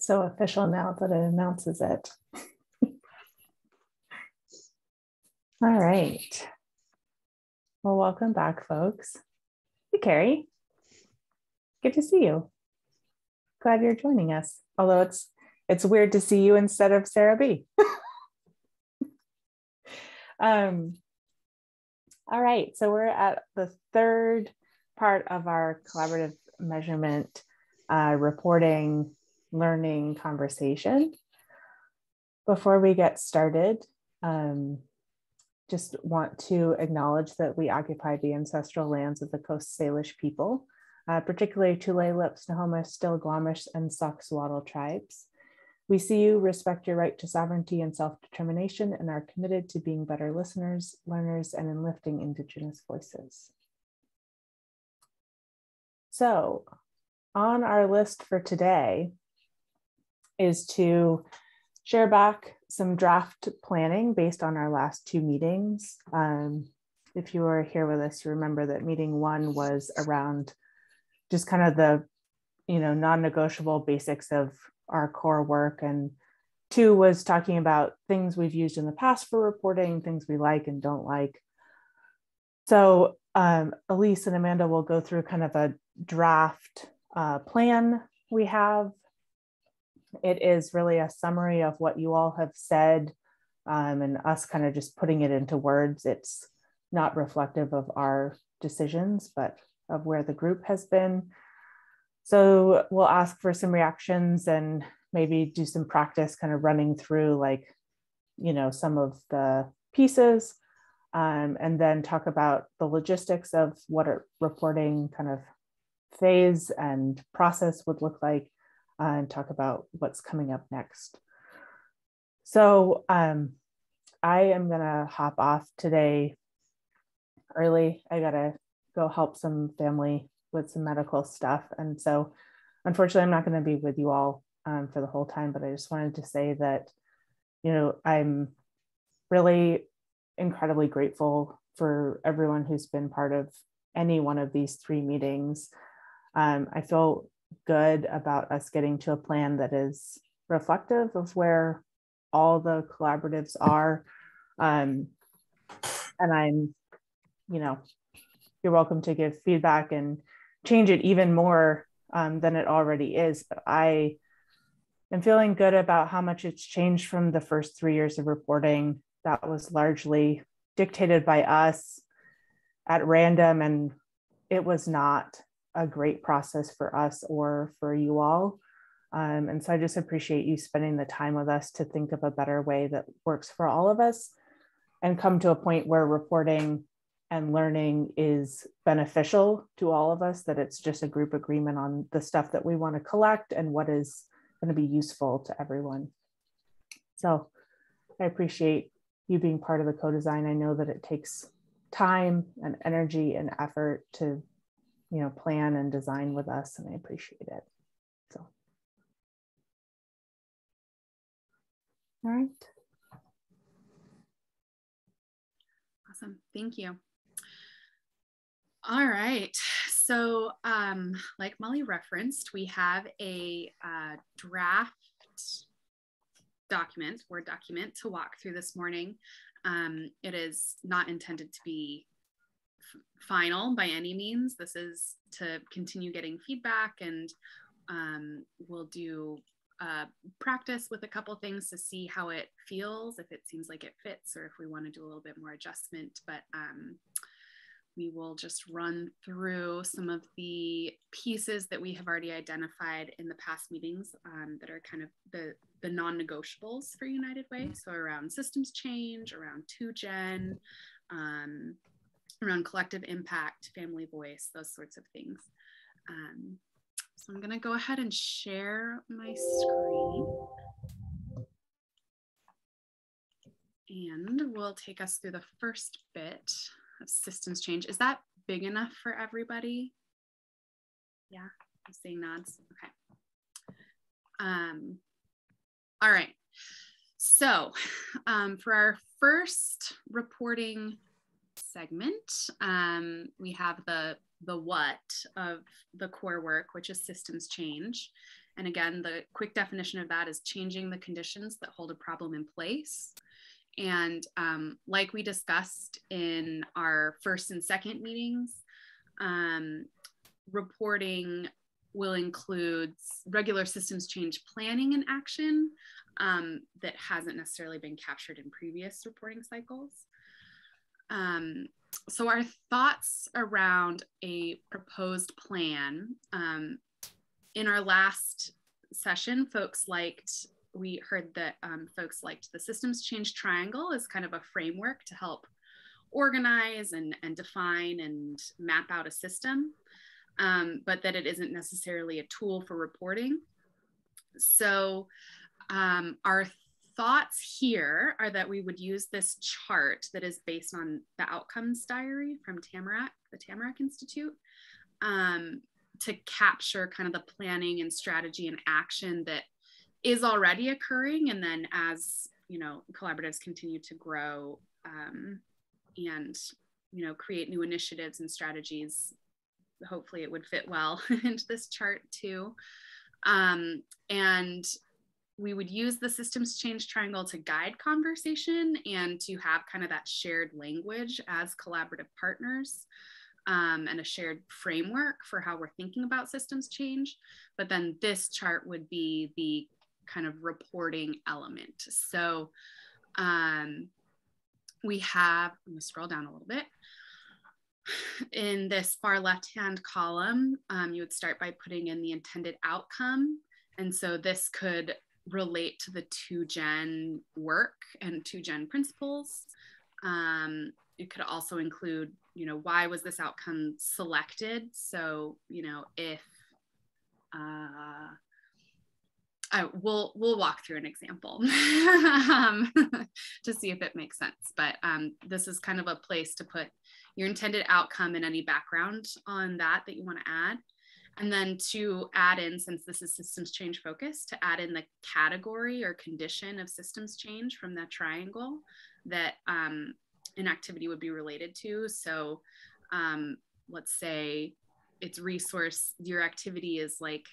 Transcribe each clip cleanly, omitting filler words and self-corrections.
So official now that it announces it. All right. Well, welcome back, folks. Hey, Carrie. Good to see you. Glad you're joining us. Although it's weird to see you instead of Sarah B. All right. So we're at the third part of our collaborative measurement reporting learning conversation. Before we get started, just want to acknowledge that we occupy the ancestral lands of the Coast Salish people, particularly Tulalip, Snohomish, Stillaguamish, and Soxhawtl tribes. We see you, respect your right to sovereignty and self-determination, and are committed to being better listeners, learners, and in lifting Indigenous voices. So, on our list for today is to share back some draft planning based on our last two meetings. If you were here with us, you remember that meeting one was around just kind of the, non-negotiable basics of our core work. And two was talking about things we've used in the past for reporting, things we like and don't like. So Elise and Amanda will go through kind of a draft plan we have. It is really a summary of what you all have said and us kind of just putting it into words. It's not reflective of our decisions, but of where the group has been. So we'll ask for some reactions and maybe do some practice kind of running through some of the pieces and then talk about the logistics of what a reporting kind of phase and process would look like. And talk about what's coming up next. So I am gonna hop off today early. I gotta go help some family with some medical stuff. And so unfortunately, I'm not gonna be with you all for the whole time, but I just wanted to say that, I'm really incredibly grateful for everyone who's been part of any one of these three meetings. I feel good about us getting to a plan that is reflective of where all the collaboratives are. And I'm, you're welcome to give feedback and change it even more than it already is. But I am feeling good about how much it's changed from the first 3 years of reporting. That was largely dictated by us at random, and it was not a great process for us or for you all. And so I just appreciate you spending the time with us to think of a better way that works for all of us and come to a point where reporting and learning is beneficial to all of us, that it's just a group agreement on the stuff that we want to collect and what is going to be useful to everyone. So I appreciate you being part of the co-design. I know that it takes time and energy and effort to plan and design with us, and I appreciate it. So, all right. Awesome, thank you. All right, so like Molly referenced, we have a draft document, Word document to walk through this morning. It is not intended to be final by any means. This is to continue getting feedback, and we'll do practice with a couple things to see how it feels, if it seems like it fits, or if we want to do a little bit more adjustment. But we will just run through some of the pieces that we have already identified in the past meetings that are kind of the non-negotiables for United Way. So around systems change, around 2Gen, around collective impact, family voice, those sorts of things. So I'm gonna go ahead and share my screen. And we'll take us through the first bit of systems change. Is that big enough for everybody? Yeah, I'm seeing nods, okay. All right, so for our first reporting segment, we have the what of the core work, which is systems change. And again, the quick definition of that is changing the conditions that hold a problem in place. And like we discussed in our first and second meetings, reporting will include regular systems change planning and action that hasn't necessarily been captured in previous reporting cycles. So our thoughts around a proposed plan, in our last session, we heard that folks liked the systems change triangle as kind of a framework to help organize and define and map out a system, but that it isn't necessarily a tool for reporting. So our thoughts here are that we would use this chart that is based on the outcomes diary from Tamarack, the Tamarack Institute, to capture kind of the planning and strategy and action that is already occurring. And then as, you know, collaboratives continue to grow and, you know, create new initiatives and strategies, hopefully it would fit well into this chart too. And we would use the systems change triangle to guide conversation and to have kind of that shared language as collaborative partners, and a shared framework for how we're thinking about systems change. But then this chart would be the kind of reporting element. So we have, I'm gonna scroll down a little bit. In this far left-hand column, you would start by putting in the intended outcome. And so this could relate to the 2Gen work and 2Gen principles. It could also include, you know, why was this outcome selected? So, you know, if, we'll walk through an example to see if it makes sense. But this is kind of a place to put your intended outcome and any background on that you want to add. And then to add in, since this is systems change focused, to add in the category or condition of systems change from that triangle that an activity would be related to. So let's say it's resource, your activity is like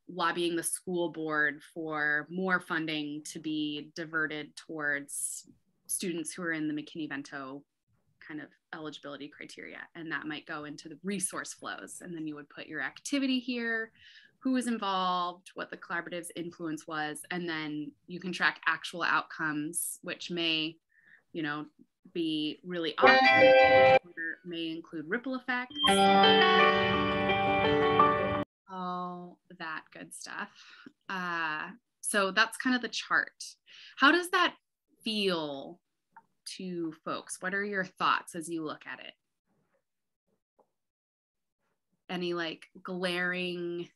lobbying the school board for more funding to be diverted towards students who are in the McKinney-Vento kind of eligibility criteria, and that might go into the resource flows. And then you would put your activity here, who was involved, what the collaborative's influence was, and then you can track actual outcomes, which may, you know, be really obvious, or may include ripple effects, all that good stuff. So that's kind of the chart. How does that feel to folks? What are your thoughts as you look at it? Any like glaring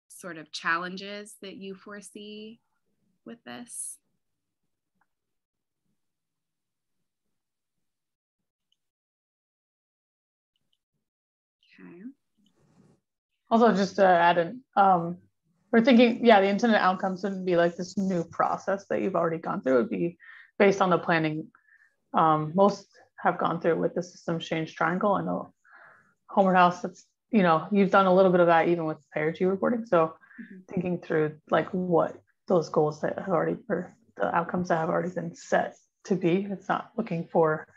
sort of challenges that you foresee with this? Okay. Also, just to add in, we're thinking, yeah, the intended outcomes wouldn't be like this new process that you've already gone through. It would be based on the planning most have gone through with the systems change triangle. I know Homeward House, that's, you know, you've done a little bit of that even with parity reporting. So thinking through like what those goals that have already, or the outcomes that have already been set to be. It's not looking for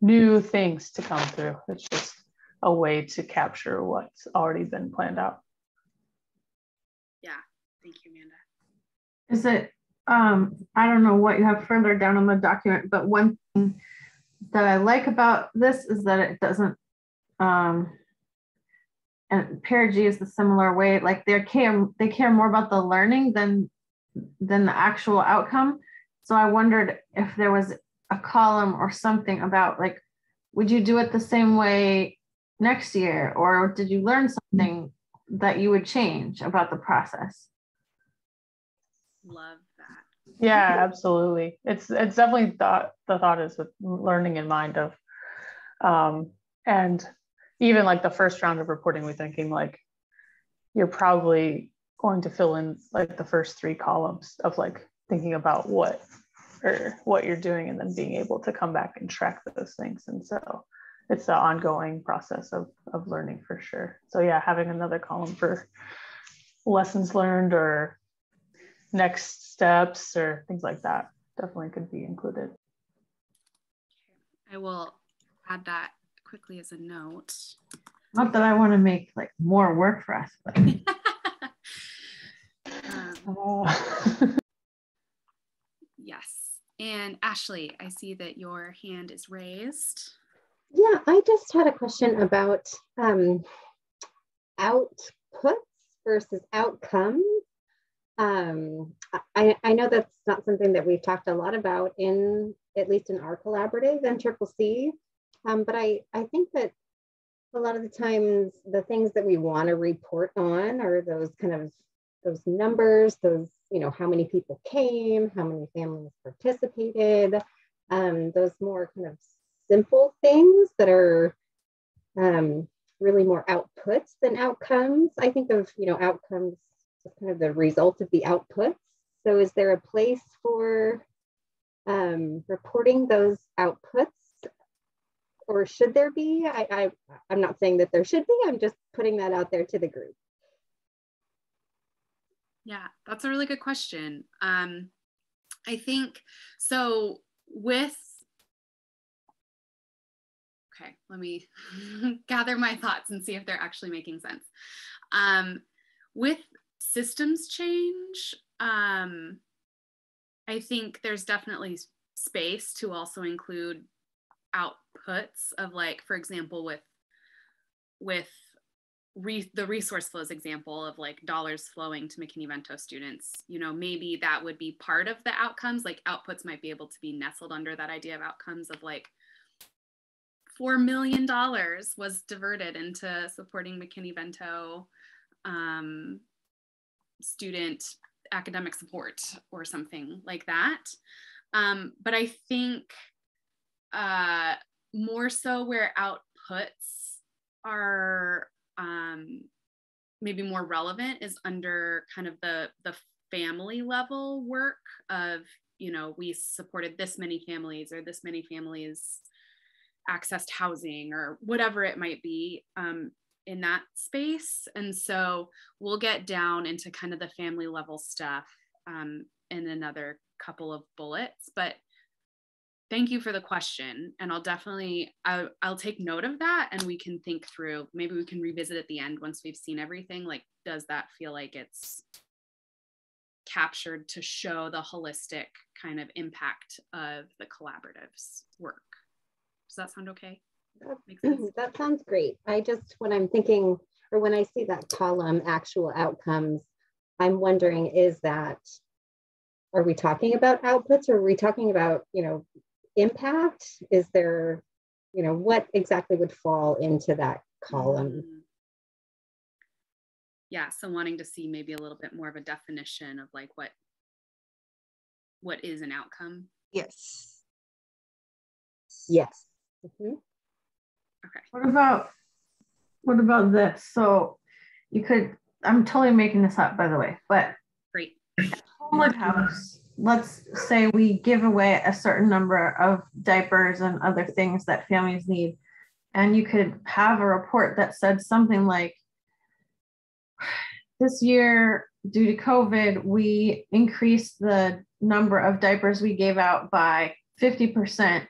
new things to come through. It's just a way to capture what's already been planned out. Yeah, thank you, Amanda. Is it, I don't know what you have further down on the document, but one thing that I like about this is that it doesn't, and Perigee is a similar way, like they care more about the learning than the actual outcome. So I wondered if there was a column or something about like, would you do it the same way next year? Or did you learn something that you would change about the process? Love that. Yeah, absolutely. It's definitely the thought is with learning in mind of, and even like the first round of reporting, we're thinking like, you're probably going to fill in like the first 3 columns of like thinking about what you're doing and then being able to come back and track those things. And so it's the ongoing process of learning for sure. So yeah, having another column for lessons learned or next steps or things like that definitely could be included. I will add that quickly as a note. Not that I want to make like more work for us, but yes. And Ashley, I see that your hand is raised. Yeah, I just had a question about outputs versus outcomes. I know that's not something that we've talked a lot about at least in our collaborative and CCC, but I think that a lot of the times the things that we want to report on are those numbers, those, how many people came, how many families participated, those more kind of simple things that are really more outputs than outcomes. I think of, outcomes as kind of the result of the outputs. So is there a place for reporting those outputs? Or should there be? I'm not saying that there should be, I'm just putting that out there to the group. Yeah, that's a really good question. I think, so okay, let me gather my thoughts and see if they're actually making sense. With systems change, I think there's definitely space to also include outputs of, like, for example, with the resource flows example of like dollars flowing to McKinney-Vento students, maybe that would be part of the outcomes. Like outputs might be able to be nestled under that idea of outcomes of like $4 million was diverted into supporting McKinney-Vento student academic support or something like that. But I think more so where outputs are maybe more relevant is under kind of the family level work of, we supported this many families or this many families accessed housing or whatever it might be in that space. And so we'll get down into kind of the family level stuff in another couple of bullets, but thank you for the question. And I'll take note of that and we can think through, maybe we can revisit at the end once we've seen everything. Like, does that feel like it's captured to show the holistic kind of impact of the collaborative's work? Does that sound okay? That sounds great. When I'm thinking, or when I see that column, actual outcomes, I'm wondering, are we talking about outputs or are we talking about, impact? Is there, what exactly would fall into that column? Yeah, so wanting to see maybe a little bit more of a definition of like what is an outcome. Yes. Yes. Mm-hmm. Okay. What about this? So you could, I'm totally making this up, by the way, but great. Homewood House, let's say we give away a certain number of diapers and other things that families need. And you could have a report that said something like, this year, due to COVID, we increased the number of diapers we gave out by 50%.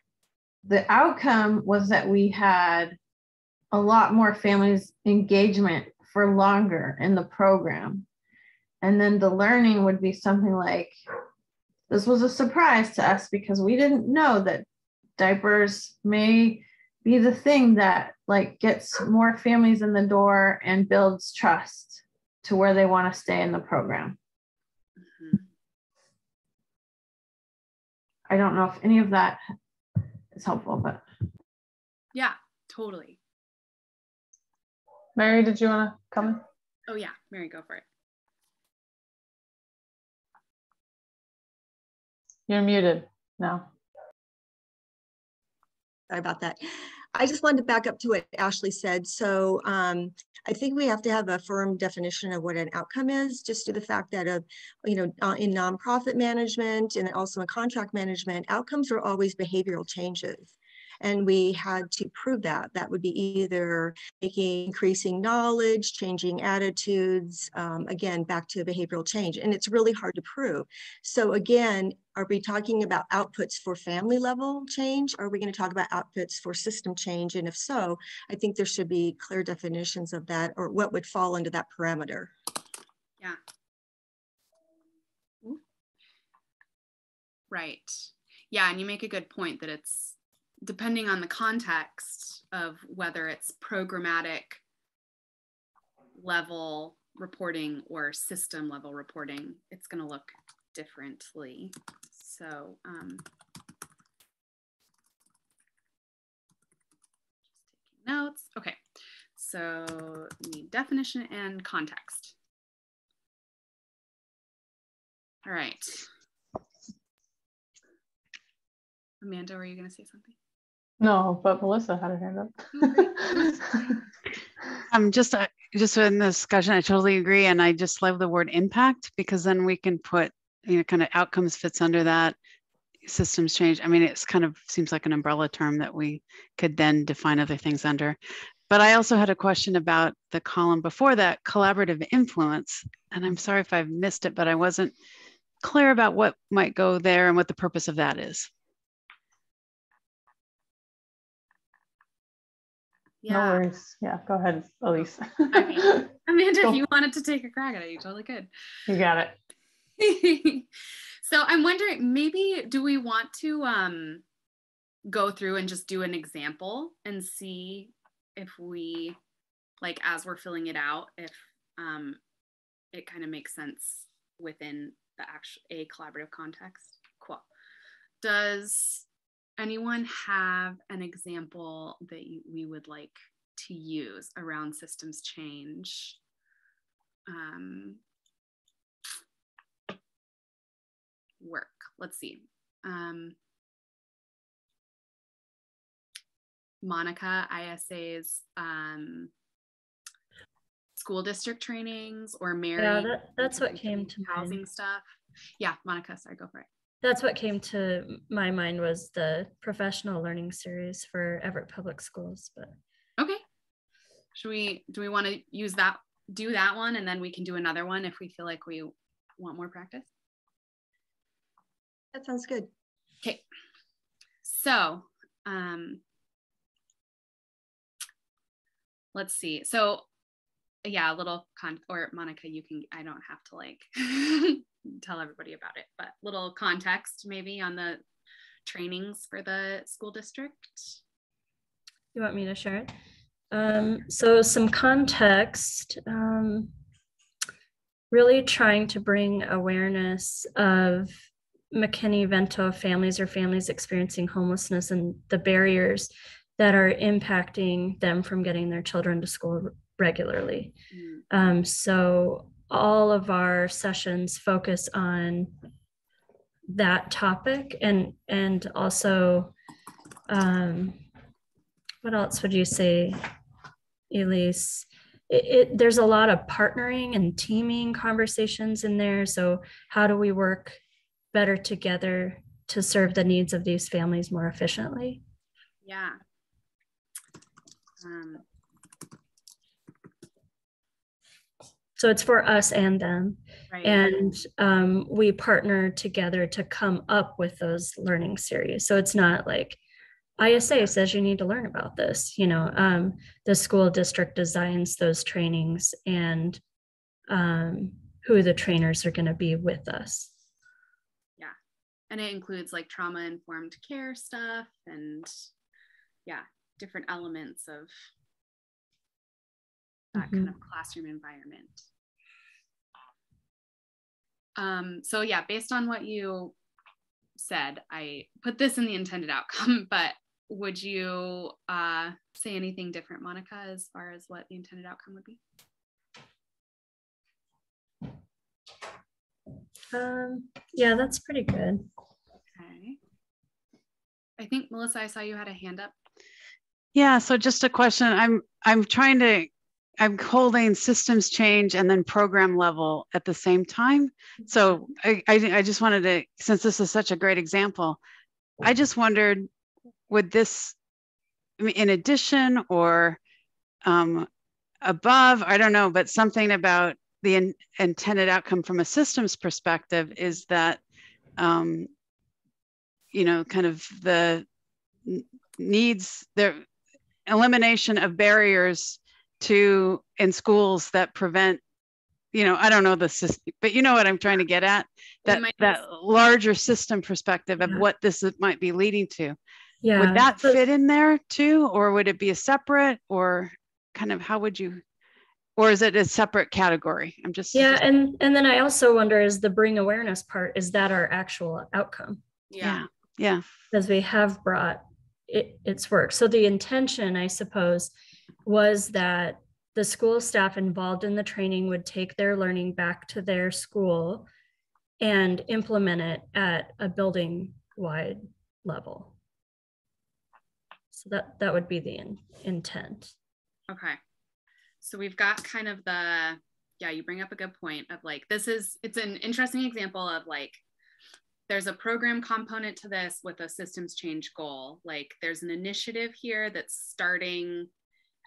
The outcome was that we had a lot more families engagement for longer in the program. And then the learning would be something like, this was a surprise to us because we didn't know that diapers may be the thing that like gets more families in the door and builds trust to where they want to stay in the program. Mm-hmm. I don't know if any of that is helpful, but. Yeah, totally. Mary, did you want to come? Oh yeah, Mary, go for it. You're muted now. Sorry about that. I just wanted to back up to what Ashley said. So I think we have to have a firm definition of what an outcome is, just to the fact that in nonprofit management and also in contract management, outcomes are always behavioral changes. And we had to prove that. That would be either increasing knowledge, changing attitudes, again, back to behavioral change. And it's really hard to prove. So again, are we talking about outputs for family level change? Or are we going to talk about outputs for system change? And if so, I think there should be clear definitions of that, or what would fall into that parameter. Yeah. Right. Yeah, and you make a good point that it's depending on the context of whether it's programmatic level reporting or system level reporting, it's going to look differently. So just taking notes. Okay, so we need definition and context. All right. Amanda, were you going to say something? No, but Melissa had her hand up. Just in the discussion, I totally agree. And I just love the word impact, because then we can put, kind of outcomes fits under that, systems change. I mean, it's kind of seems like an umbrella term that we could then define other things under. But I also had a question about the column before that, collaborative influence. And I'm sorry if I've missed it, but I wasn't clear about what might go there and what the purpose of that is. Yeah. No worries. Yeah, go ahead, Elise. Okay. Amanda, if you wanted to take a crack at it, you totally could. You got it. So I'm wondering, maybe do we want to go through and just do an example and see if we, like, as we're filling it out, if it kind of makes sense within the a collaborative context? Cool. Does anyone have an example that we would like to use around systems change? Work. Let's see. Monica, ISA's school district trainings, or Mary? Yeah, that's what came to housing mind. stuff. Yeah, Monica, sorry, go for it. That's what came to my mind, was the professional learning series for Everett Public Schools. But okay, do we want to use that, do that one, and then we can do another one if we feel like we want more practice? That sounds good. Okay, so let's see. So yeah, a little or Monica, you can, I don't have to like tell everybody about it, but little context maybe on the trainings for the school district. you want me to share it? So some context, really trying to bring awareness of McKinney-Vento families, or families experiencing homelessness, and the barriers that are impacting them from getting their children to school regularly. So all of our sessions focus on that topic, and also, what else would you say, Elise? There's a lot of partnering and teaming conversations in there. So how do we work better together to serve the needs of these families more efficiently? Yeah. So it's for us and them. Right. And we partner together to come up with those learning series. So it's not like ISA says you need to learn about this, the school district designs those trainings, and who the trainers are going to be with us. Yeah. And it includes like trauma-informed care stuff, and yeah, different elements of that kind of classroom environment. So yeah, based on what you said, I put this in the intended outcome, but would you say anything different, Monica, as far as what the intended outcome would be? Yeah, that's pretty good. Okay. I think, Melissa, I saw you had a hand up. Yeah, so just a question. I'm holding systems change and then program level at the same time. So I just wanted to, since this is such a great example, I just wondered, would this mean, in addition or above, I don't know, but something about the intended outcome from a systems perspective is that, you know, kind of the needs, the elimination of barriers to in schools that prevent, you know, I don't know the system, but you know what I'm trying to get at, that larger system perspective of what this might be leading to. Yeah. Would that fit in there too? Or would it be a separate, or kind of how would you, or is it a separate category? I'm just. Yeah. And then I also wonder, is the bring awareness part, is that our actual outcome? Yeah. Yeah. Because we have brought its work. So the intention, I suppose, was that the school staff involved in the training would take their learning back to their school and implement it at a building-wide level. So that would be the intent. Okay. So we've got kind of the, yeah, you bring up a good point of like, it's an interesting example of like, there's a program component to this with a systems change goal. Like there's an initiative here that's starting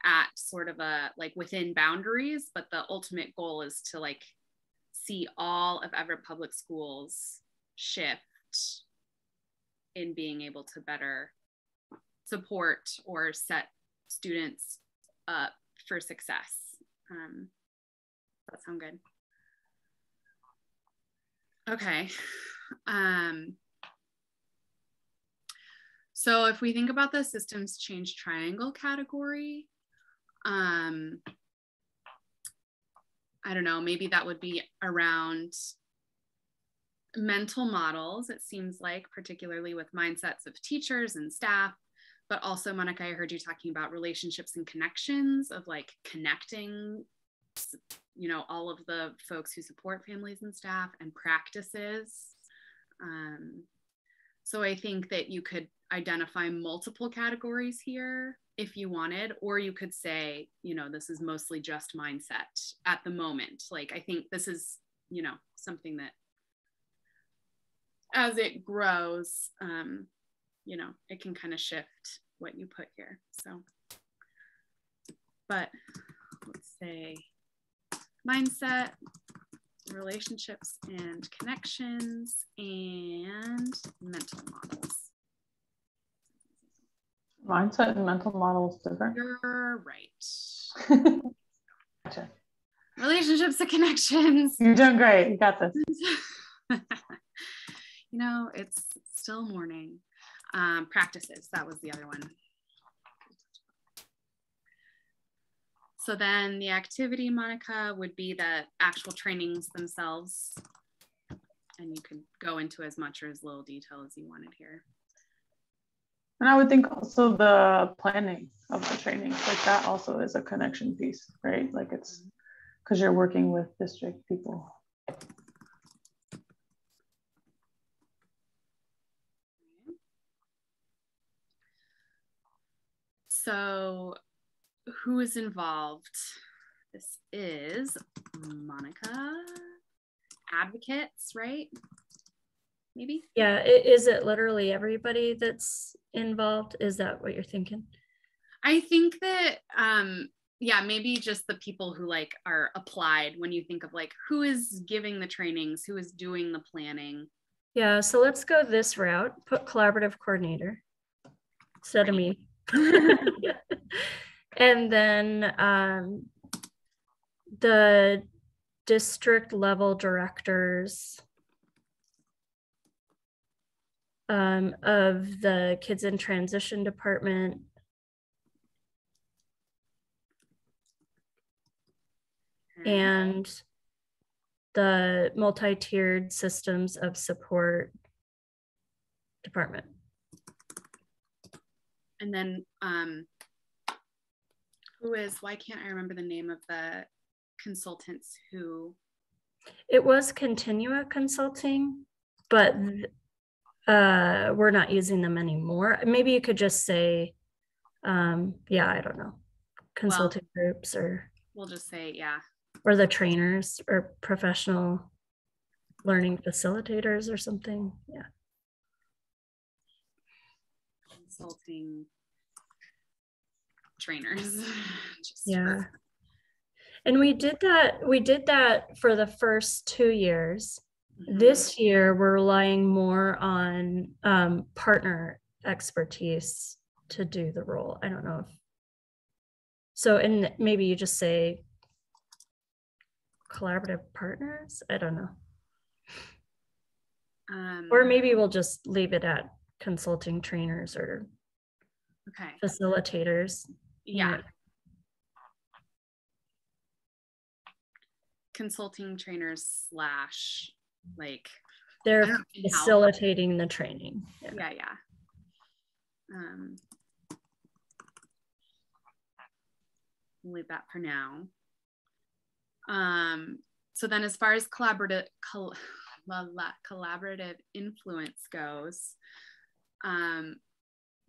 at sort of a like within boundaries, but the ultimate goal is to like see all of Everett Public Schools shift in being able to better support or set students up for success. That sound good? Okay. So if we think about the systems change triangle category, I don't know, maybe that would be around mental models, it seems like, particularly with mindsets of teachers and staff, but also, Monica, I heard you talking about relationships and connections of like connecting, you know, all of the folks who support families and staff and practices. So I think that you could identify multiple categories here if you wanted, or you could say, you know, this is mostly just mindset at the moment. Like, I think this is, you know, something that as it grows, you know, it can kind of shift what you put here. So, but let's say mindset, relationships and connections, and mental models. Mindset and mental models different. You're right. Gotcha. Relationships and connections. You're doing great. You got this. You know, it's still morning. Practices, that was the other one. So then the activity, Monica, would be the actual trainings themselves. And you could go into as much or as little detail as you wanted here. And I would think also the planning of the trainings, like that also is a connection piece, right? Like it's because you're working with district people. So who is involved? This is Monica, advocates, right? Maybe? Yeah, is it literally everybody that's involved? Is that what you're thinking? I think that, yeah, maybe just the people who like are applied when you think of like, who is giving the trainings, who is doing the planning. Yeah, so let's go this route, put collaborative coordinator instead of me. And then the district level directors of the Kids in Transition department. And the multi-tiered systems of support department. And then why can't I remember the name of the consultants who? It was Continua Consulting, but we're not using them anymore. Maybe you could just say, yeah, I don't know, consulting groups, or we'll just say, yeah. Or the trainers or professional learning facilitators or something. Yeah. Consulting trainers. Yeah. And we did that for the first 2 years. Mhm. This year, we're relying more on partner expertise to do the role. I don't know if so, and maybe you just say collaborative partners. I don't know. Or maybe we'll just leave it at consulting trainers or okay. facilitators. Yeah. Consulting trainers / like they're facilitating the training. Yeah. We'll leave that for now. So then as far as collaborative influence goes,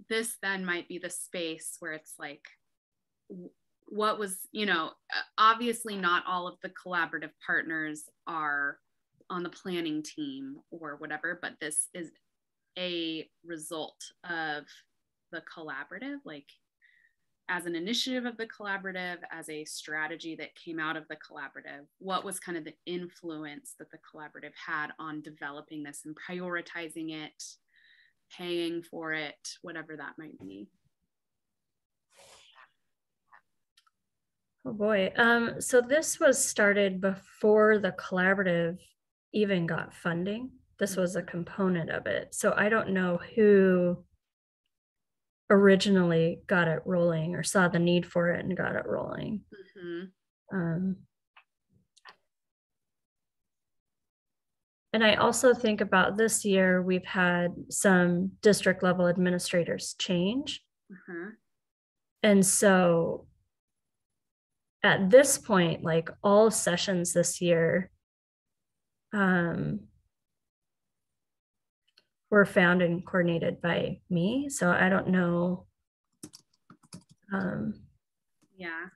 this then might be the space where it's like, what was, obviously not all of the collaborative partners are on the planning team or whatever, but this is a result of the collaborative, like as an initiative of the collaborative, as a strategy that came out of the collaborative. What was kind of the influence that the collaborative had on developing this and prioritizing it, paying for it, whatever that might be? Oh boy. So this was started before the collaborative even got funding. This was a component of it. So I don't know who originally got it rolling or saw the need for it and got it rolling. Mm-hmm. And I also think about this year, we've had some district level administrators change. Mm-hmm. And so at this point, like all sessions this year were found and coordinated by me. So I don't know. Yeah.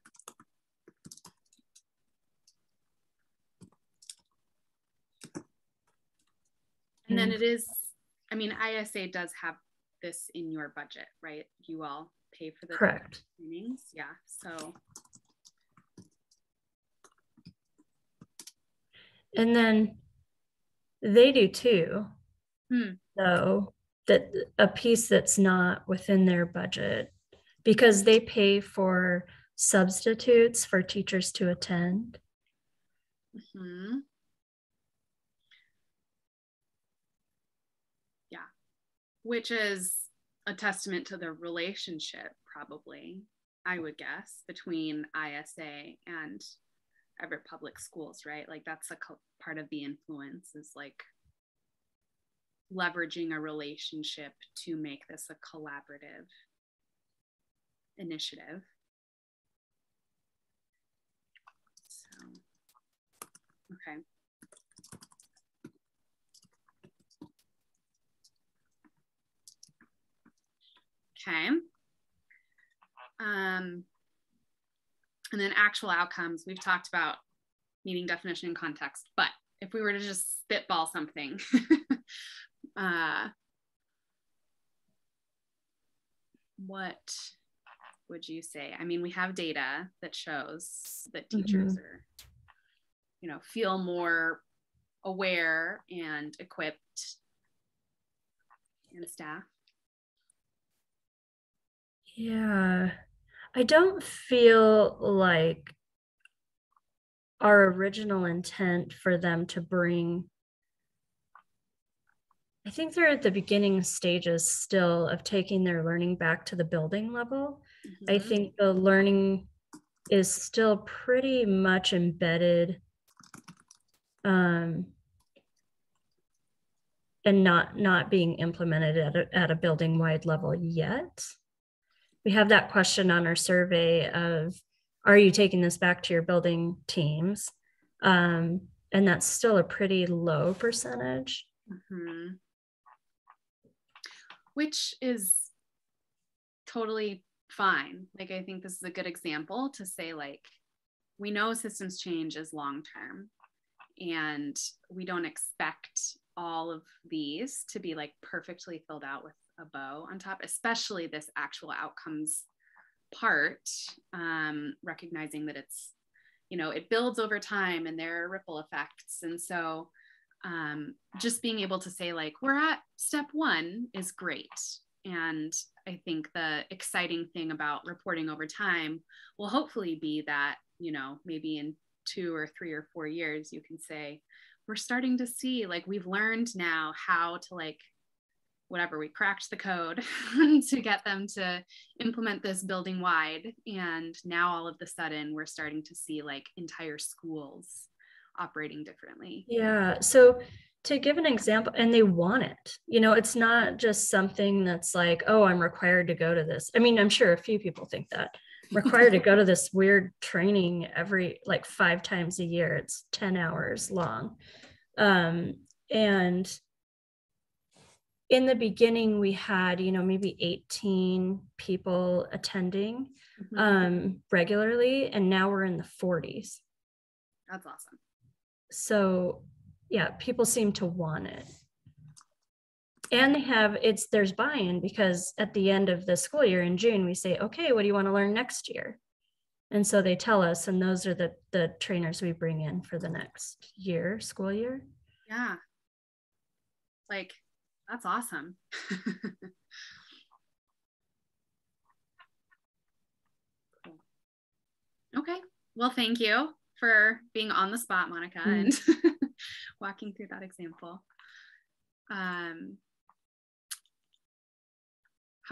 And then it is, I mean, ISA does have this in your budget, right? You all pay for the correct trainings. Yeah. So. And then they do too. So that a piece that's not within their budget, because they pay for substitutes for teachers to attend. Mm-hmm. Yeah, which is a testament to the relationship, probably, I would guess, between ISA and Everett Public Schools, right? Like that's a part of the influence, is like leveraging a relationship to make this a collaborative initiative. So, okay. Okay. And then actual outcomes, we've talked about meeting definition and context, but if we were to just spitball something, what would you say? I mean, we have data that shows that teachers are, feel more aware and equipped, and staff. Yeah, I don't feel like our original intent for them to bring, I think they're at the beginning stages still of taking their learning back to the building level. Mm-hmm. I think the learning is still pretty much embedded and not being implemented at a building wide level yet. We have that question on our survey of, are you taking this back to your building teams? And that's still a pretty low percentage. Mm-hmm. Which is totally fine. Like, I think this is a good example to say, like, we know systems change is long-term, and we don't expect all of these to be like perfectly filled out with a bow on top, especially this actual outcomes part, recognizing that it's, you know, it builds over time and there are ripple effects. And so just being able to say like, we're at step 1 is great. And I think the exciting thing about reporting over time will hopefully be that, you know, maybe in 2 or 3 or 4 years, you can say, we're starting to see, like, we've learned now how to, like, whatever, we cracked the code to get them to implement this building wide. And now all of a sudden we're starting to see like entire schools operating differently. Yeah. So to give an example, and they want it, you know, it's not just something that's like, oh, I'm required to go to this. I mean, I'm sure a few people think that required to go to this weird training every like 5 times a year. It's 10 hours long. And in the beginning, we had, you know, maybe 18 people attending regularly, and now we're in the 40s. That's awesome. So yeah, people seem to want it. And they have, there's buy-in, because at the end of the school year in June, we say, okay, what do you want to learn next year? And so they tell us, and those are the trainers we bring in for the next year, school year. Yeah. Like, that's awesome. Cool. Okay. Well, thank you for being on the spot, Monica, and walking through that example. How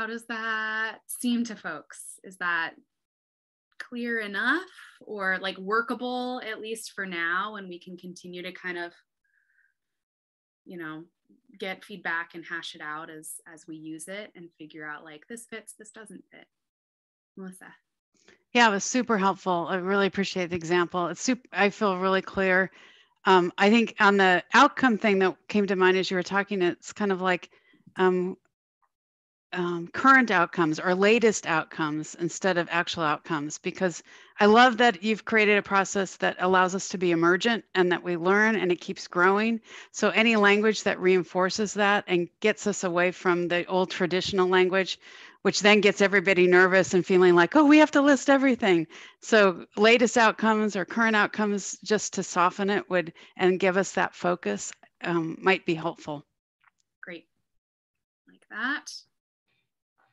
does that seem to folks? Is that clear enough, or like workable, at least for now, and we can continue to kind of, you know, get feedback and hash it out as we use it and figure out like, this fits, this doesn't fit? Melissa. Yeah, it was super helpful. I really appreciate the example. I feel really clear. I think on the outcome thing that came to mind as you were talking, it's kind of like current outcomes or latest outcomes instead of actual outcomes, because I love that you've created a process that allows us to be emergent and that we learn and it keeps growing. So any language that reinforces that and gets us away from the old traditional language, which then gets everybody nervous and feeling like, oh, we have to list everything. So latest outcomes or current outcomes, just to soften it and give us that focus, might be helpful. Great. Like that.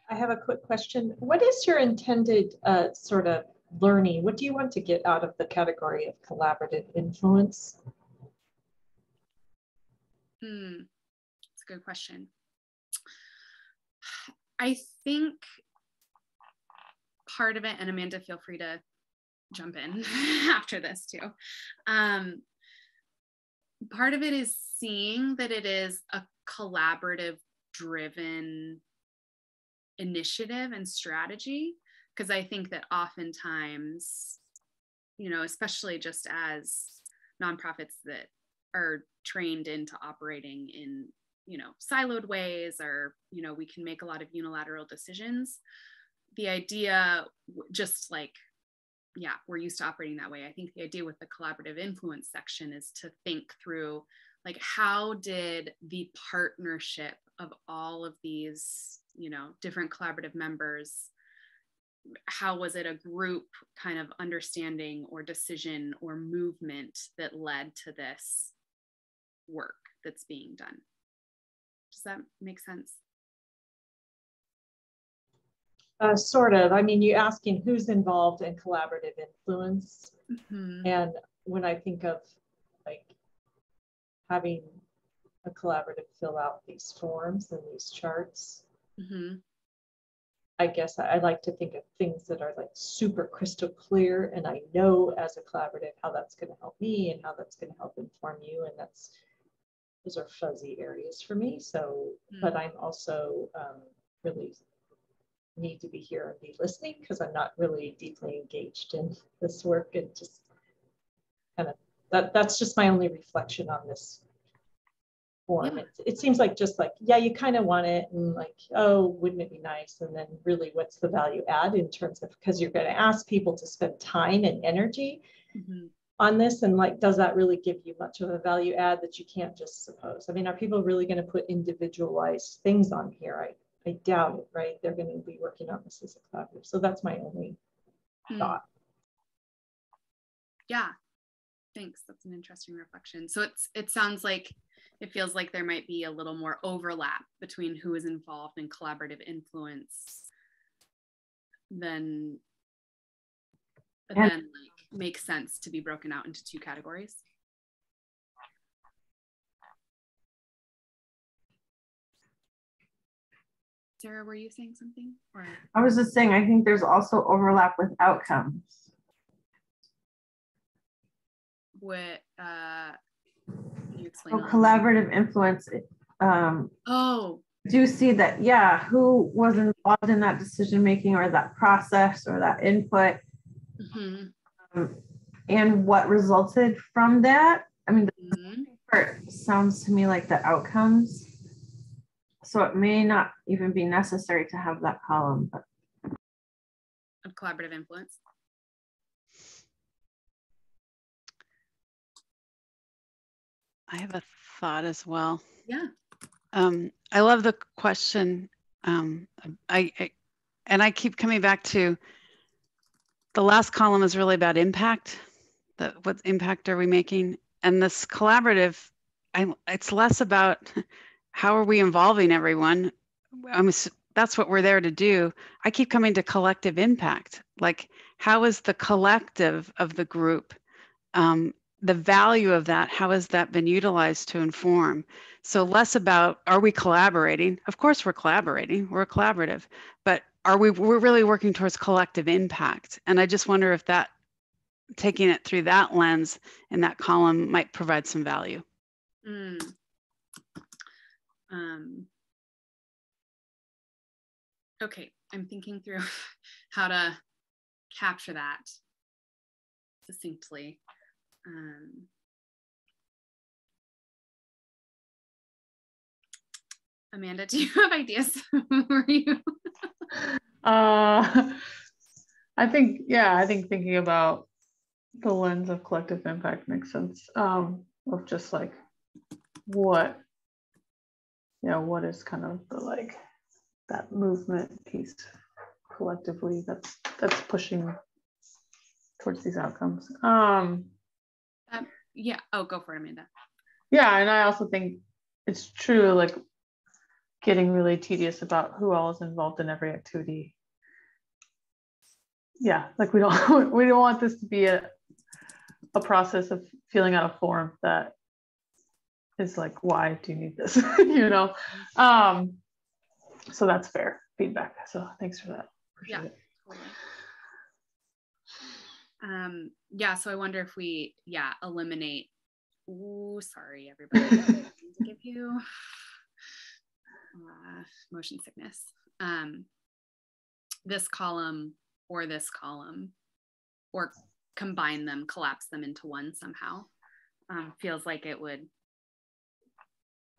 I have a quick question. What is your intended sort of learning? What do you want to get out of the category of collaborative influence? That's a good question. I think part of it, and Amanda, feel free to jump in after this too. Part of it is seeing that it is a collaborative driven initiative and strategy, because I think that oftentimes, you know, especially just as nonprofits that are trained into operating in, you know, siloed ways, or, you know, we can make a lot of unilateral decisions. The idea, just like, yeah, we're used to operating that way. I think the idea with the collaborative influence section is to think through, like, how did the partnership of all of these, you know, different collaborative members, how was it a group kind of understanding or decision or movement that led to this work that's being done? Does that make sense? Sort of. I mean, you're asking who's involved in collaborative influence. And when I think of like having a collaborative fill out these forms and these charts, I guess I like to think of things that are like super crystal clear, and I know as a collaborative how that's going to help me and how that's going to help inform you, and those are fuzzy areas for me. So, but I'm also really need to be here and be listening, because I'm not really deeply engaged in this work, and just kind of that's just my only reflection on this form. It seems like just like, yeah, you kind of want it, and like, oh, wouldn't it be nice? And then really, what's the value add in terms of, because you're going to ask people to spend time and energy on this, and like, does that really give you much of a value add that you can't just suppose? I mean, are people really going to put individualized things on here? I doubt it, right? They're going to be working on this as a collaborative. So that's my only thought. Yeah, thanks. That's an interesting reflection. So it sounds like, it feels like there might be a little more overlap between who is involved in collaborative influence than like makes sense to be broken out into two categories. Sarah, were you saying something? Or I was just saying, I think there's also overlap with outcomes. what can you explain? So collaborative influence. Do see that, yeah, who was involved in that decision making or that process or that input, and what resulted from that. I mean, the part sounds to me like the outcomes. So it may not even be necessary to have that column. But of collaborative influence. I have a thought as well. Yeah. I love the question. I keep coming back to the last column is really about impact. What impact are we making? And this collaborative, it's less about how are we involving everyone. That's what we're there to do. I keep coming to collective impact. Like, how is the collective of the group, the value of that, how has that been utilized to inform? So less about, are we collaborating? Of course we're collaborating, we're collaborative, but we're really working towards collective impact. And I just wonder if that, taking it through that lens in that column might provide some value. Okay, I'm thinking through how to capture that succinctly. Amanda, do you have ideas? Were you? I think thinking about the lens of collective impact makes sense. Of just like what is kind of the like that movement piece collectively that's pushing towards these outcomes. Yeah. Oh, go for it, Amanda. Yeah, and I also think it's true, like getting really tedious about who all is involved in every activity. Yeah, like we don't want this to be a process of filling out a form that is like, why do you need this? So that's fair feedback. So thanks for that. Appreciate it. Totally. Yeah, so I wonder if we eliminate, sorry everybody, to give you motion sickness. This column or this column, or combine them, collapse them into one somehow, feels like it would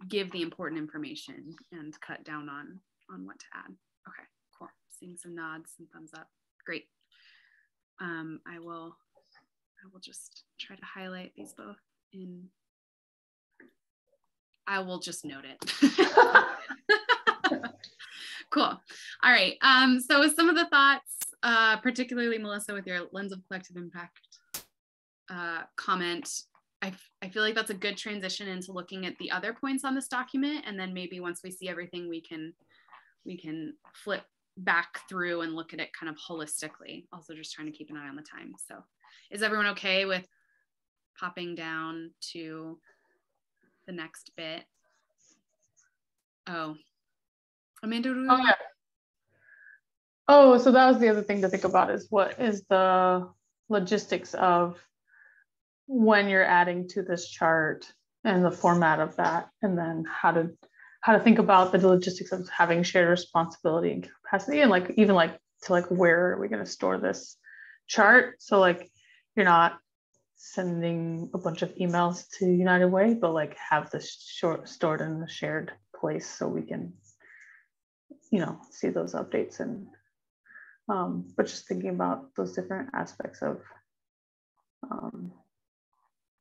give the important information and cut down on what to add. Okay, cool. Seeing some nods and thumbs up. Great. I will just try to highlight these both in. I will just note it. Cool. All right. So with some of the thoughts, particularly Melissa, with your lens of collective impact comment, I feel like that's a good transition into looking at the other points on this document, and then maybe once we see everything, we can flip back through and look at it kind of holistically. Also, just trying to keep an eye on the time. So, is everyone okay with popping down to the next bit? Oh, Amanda. So that was the other thing to think about, is what is the logistics of when you're adding to this chart and the format of that, and then how to think about the logistics of having shared responsibility and capacity, and like even like to like where are we going to store this chart, so like you're not sending a bunch of emails to United Way, but like have this stored in a shared place so we can see those updates. And but just thinking about those different aspects of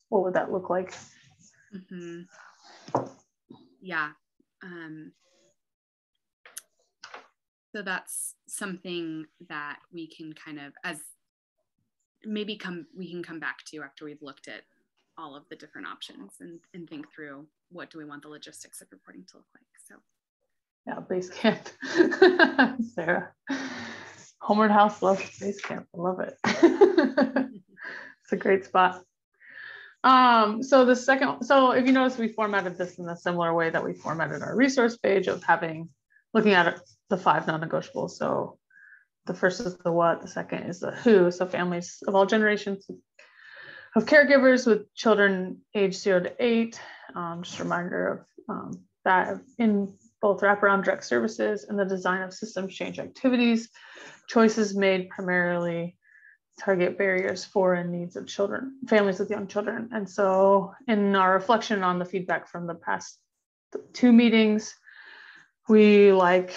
what would that look like? Yeah. So that's something that we can kind of, as maybe we can come back to after we've looked at all of the different options and think through what do we want the logistics of reporting to look like. So yeah, Basecamp. Sarah. Homeward House loves Basecamp. I love it. It's a great spot. So if you notice, we formatted this in a similar way that we formatted our resource page of looking at the 5 non-negotiables. So the first is the what, the second is the who. So families of all generations of caregivers with children age 0 to 8. Just a reminder of that in both wraparound direct services and the design of systems change activities. Choices made primarily target barriers for and needs of children, families with young children. And so in our reflection on the feedback from the past 2 meetings, we like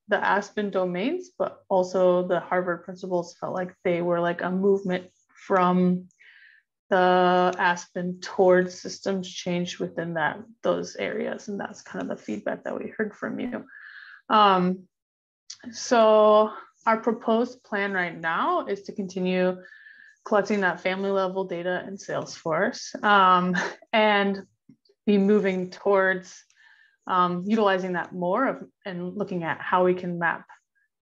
the Aspen domains, but also the Harvard principles felt like they were like a movement from the Aspen towards systems change within those areas. And that's kind of the feedback that we heard from you. So our proposed plan right now is to continue collecting that family level data in Salesforce and be moving towards utilizing that more and looking at how we can map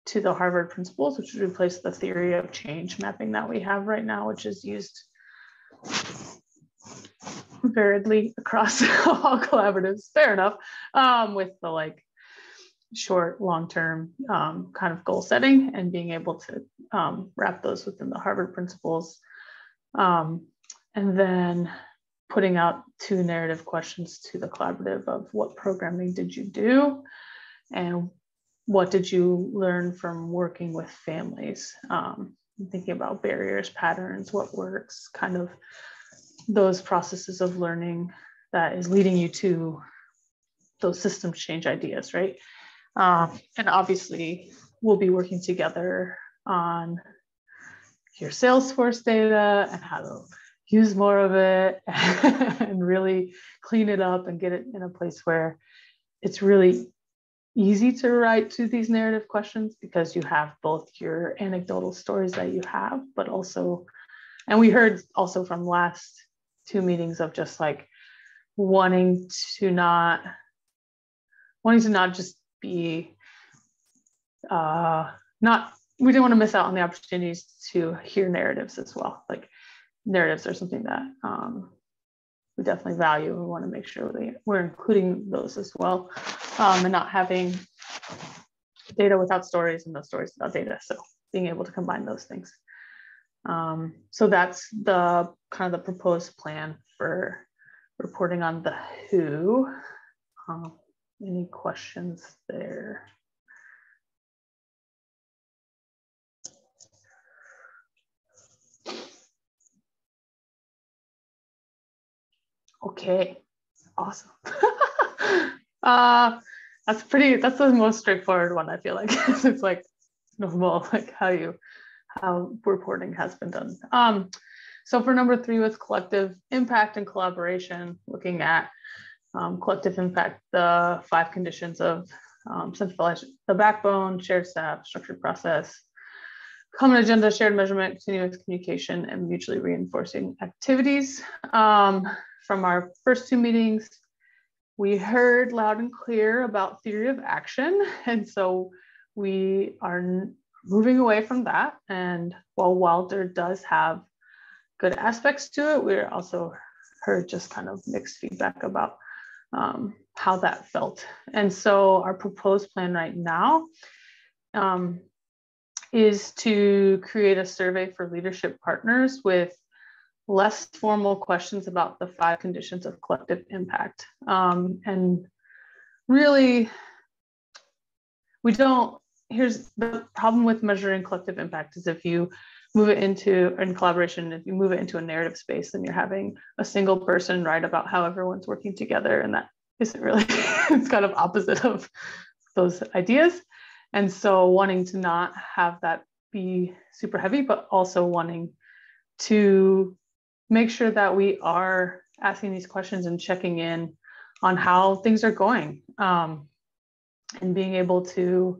to the Harvard principles, which would replace the theory of change mapping that we have right now, which is used variedly across all collaboratives, fair enough, with the like short, long-term kind of goal setting and being able to wrap those within the Harvard principles. And then putting out 2 narrative questions to the collaborative of what programming did you do and what did you learn from working with families? Thinking about barriers, patterns, what works, kind of those processes of learning that is leading you to those systems change ideas, right? And obviously we'll be working together on your Salesforce data and how to use more of it and really clean it up and get it in a place where it's really easy to write to these narrative questions because you have both your anecdotal stories that you have, but also, and we heard also from last 2 meetings of just like wanting to not just be, we didn't want to miss out on the opportunities to hear narratives as well. Like narratives are something that we definitely value. We want to make sure we're including those as well, and not having data without stories and no stories without data. So being able to combine those things. So that's the kind of the proposed plan for reporting on the who. Any questions there? Okay, awesome. That's the most straightforward one, I feel like. It's like normal, like how reporting has been done. So for number 3 with collective impact and collaboration, looking at collective impact, the 5 conditions of centralized, the backbone, shared staff, structured process, common agenda, shared measurement, continuous communication, and mutually reinforcing activities. From our first 2 meetings, we heard loud and clear about theory of action. And so we are moving away from that. And while Wilder does have good aspects to it, we also heard just kind of mixed feedback about how that felt. And so our proposed plan right now is to create a survey for leadership partners with less formal questions about the 5 conditions of collective impact. And really, here's the problem with measuring collective impact is if you move it into, in collaboration, if you move it into a narrative space, then you're having a single person write about how everyone's working together. And that isn't really, it's kind of opposite of those ideas. And so wanting to not have that be super heavy, but also wanting to make sure that we are asking these questions and checking in on how things are going, and being able to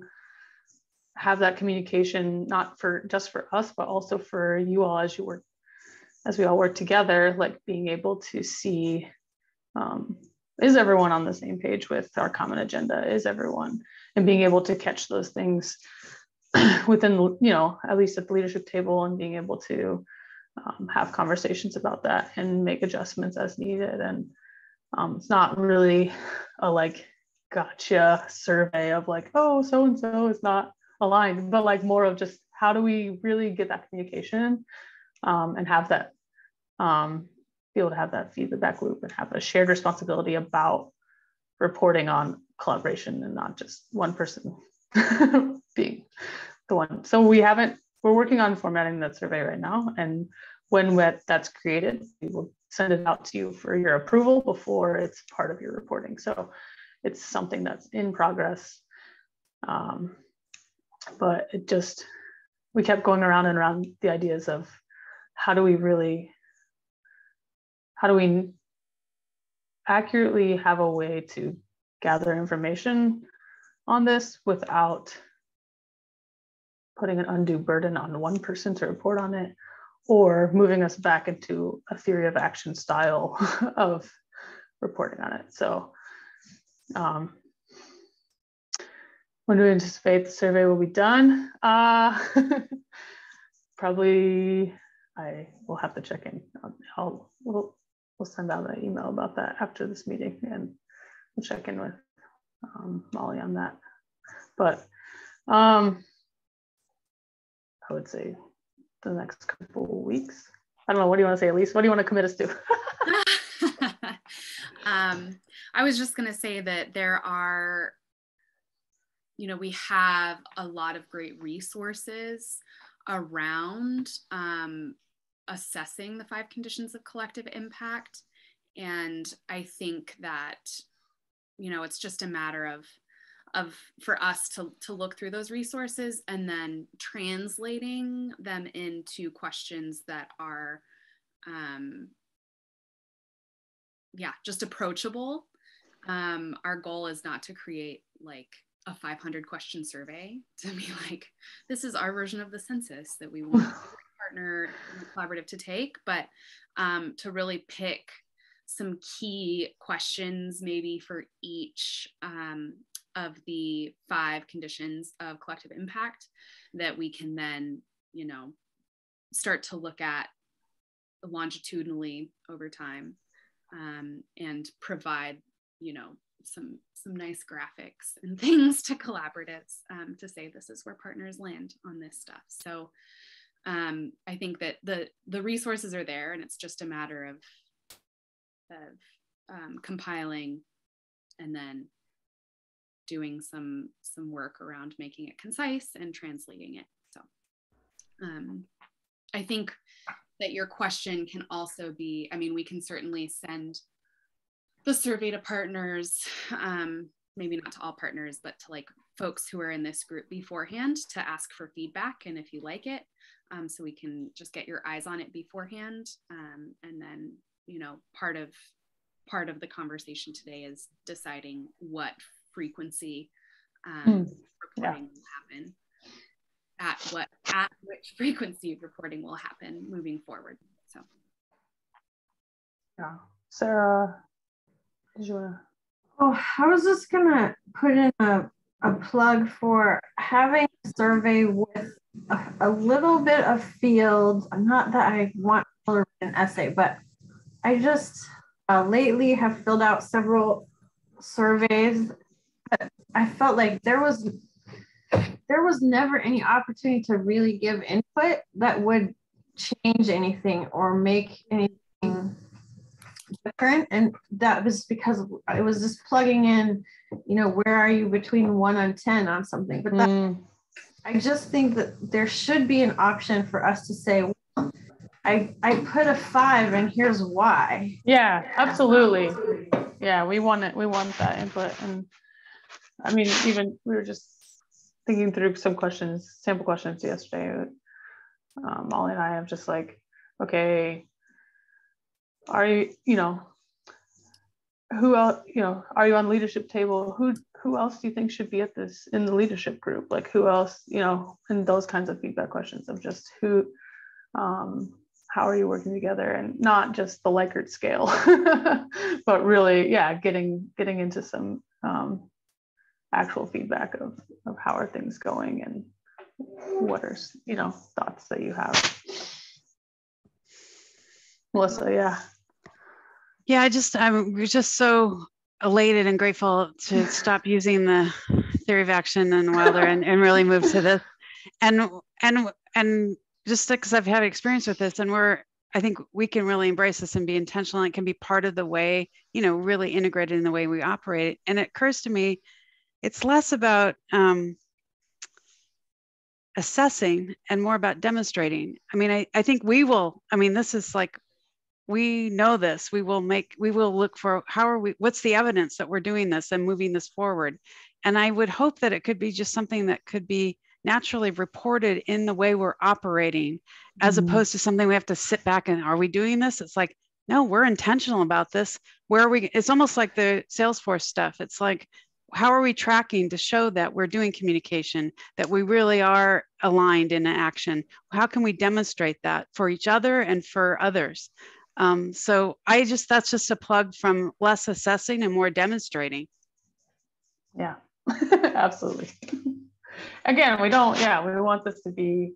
have that communication, not for just for us, but also for you all as we all work together, like being able to see, is everyone on the same page with our common agenda? Is everyone, and being able to catch those things within, at least at the leadership table, and being able to have conversations about that and make adjustments as needed. And it's not really a like gotcha survey of like, oh, so-and-so is not aligned, but like more of just how do we really get that communication and have that, be able to have that feedback loop and have a shared responsibility about reporting on collaboration and not just one person being the one. So we're working on formatting that survey right now. And when that's created, we will send it out to you for your approval before it's part of your reporting. So it's something that's in progress. But we kept going around and around the ideas of how do we accurately have a way to gather information on this without putting an undue burden on one person to report on it, or moving us back into a theory of action style of reporting on it. So when do we anticipate the survey will be done? Probably, I will have to check in. We'll send out an email about that after this meeting, and we'll check in with Molly on that. But I would say the next couple of weeks. I don't know. What do you want to say, Elise? What do you want to commit us to? I was just going to say that there are, we have a lot of great resources around assessing the 5 conditions of collective impact. And I think that, it's just a matter of for us to look through those resources and then translating them into questions that are, just approachable. Our goal is not to create like a 500 question survey to be like, this is our version of the census that we want partner collaborative to take, but to really pick some key questions maybe for each of the 5 conditions of collective impact that we can then, start to look at longitudinally over time and provide, some nice graphics and things to collaboratives to say this is where partners land on this stuff. So I think that the resources are there, and it's just a matter of compiling and then doing some work around making it concise and translating it. So I think that your question can also be, we can certainly send the survey to partners, maybe not to all partners, but to like folks who are in this group beforehand to ask for feedback and if you like it, so we can just get your eyes on it beforehand. And then, part of the conversation today is deciding what frequency reporting will happen, at which frequency of reporting will happen moving forward. So yeah, Sarah, did you want to? Oh, I was just gonna put in a plug for having a survey with a little bit of field. Not that I want to write an essay, but I just lately have filled out several surveys. But I felt like there was never any opportunity to really give input that would change anything or make anything different. And that was because it was just plugging in, where are you between 1 and 10 on something. But I just think that there should be an option for us to say, well, I put a 5 and here's why. Yeah, absolutely. Yeah, we want that input. And even we were just thinking through some sample questions yesterday. Molly and I have just like, okay, are you, who else, you know, are you on leadership table? Who else do you think should be at this in the leadership group? Like who else, you know, and those kinds of feedback questions of just who, how are you working together, and not just the Likert scale, but really, yeah, getting into some actual feedback of how are things going and what are, you know, thoughts that you have. Melissa, yeah. Yeah, we're just so elated and grateful to stop using the theory of action and Wilder and really move to this. And just because I've had experience with this, and I think we can really embrace this and be intentional. It can be part of the way, you know, really integrated in the way we operate. And it occurs to me, it's less about assessing and more about demonstrating. I mean, I think this is like, we know this, we will look for what's the evidence that we're doing this and moving this forward. And I would hope that it could be just something that could be naturally reported in the way we're operating, as opposed to something we have to sit back and, are we doing this? It's like, no, we're intentional about this. Where are we? It's almost like the Salesforce stuff. It's like, how are we tracking to show that we're doing communication, that we really are aligned in action? How can we demonstrate that for each other and for others? So that's just a plug from less assessing and more demonstrating. Yeah, absolutely. Again, we want this to be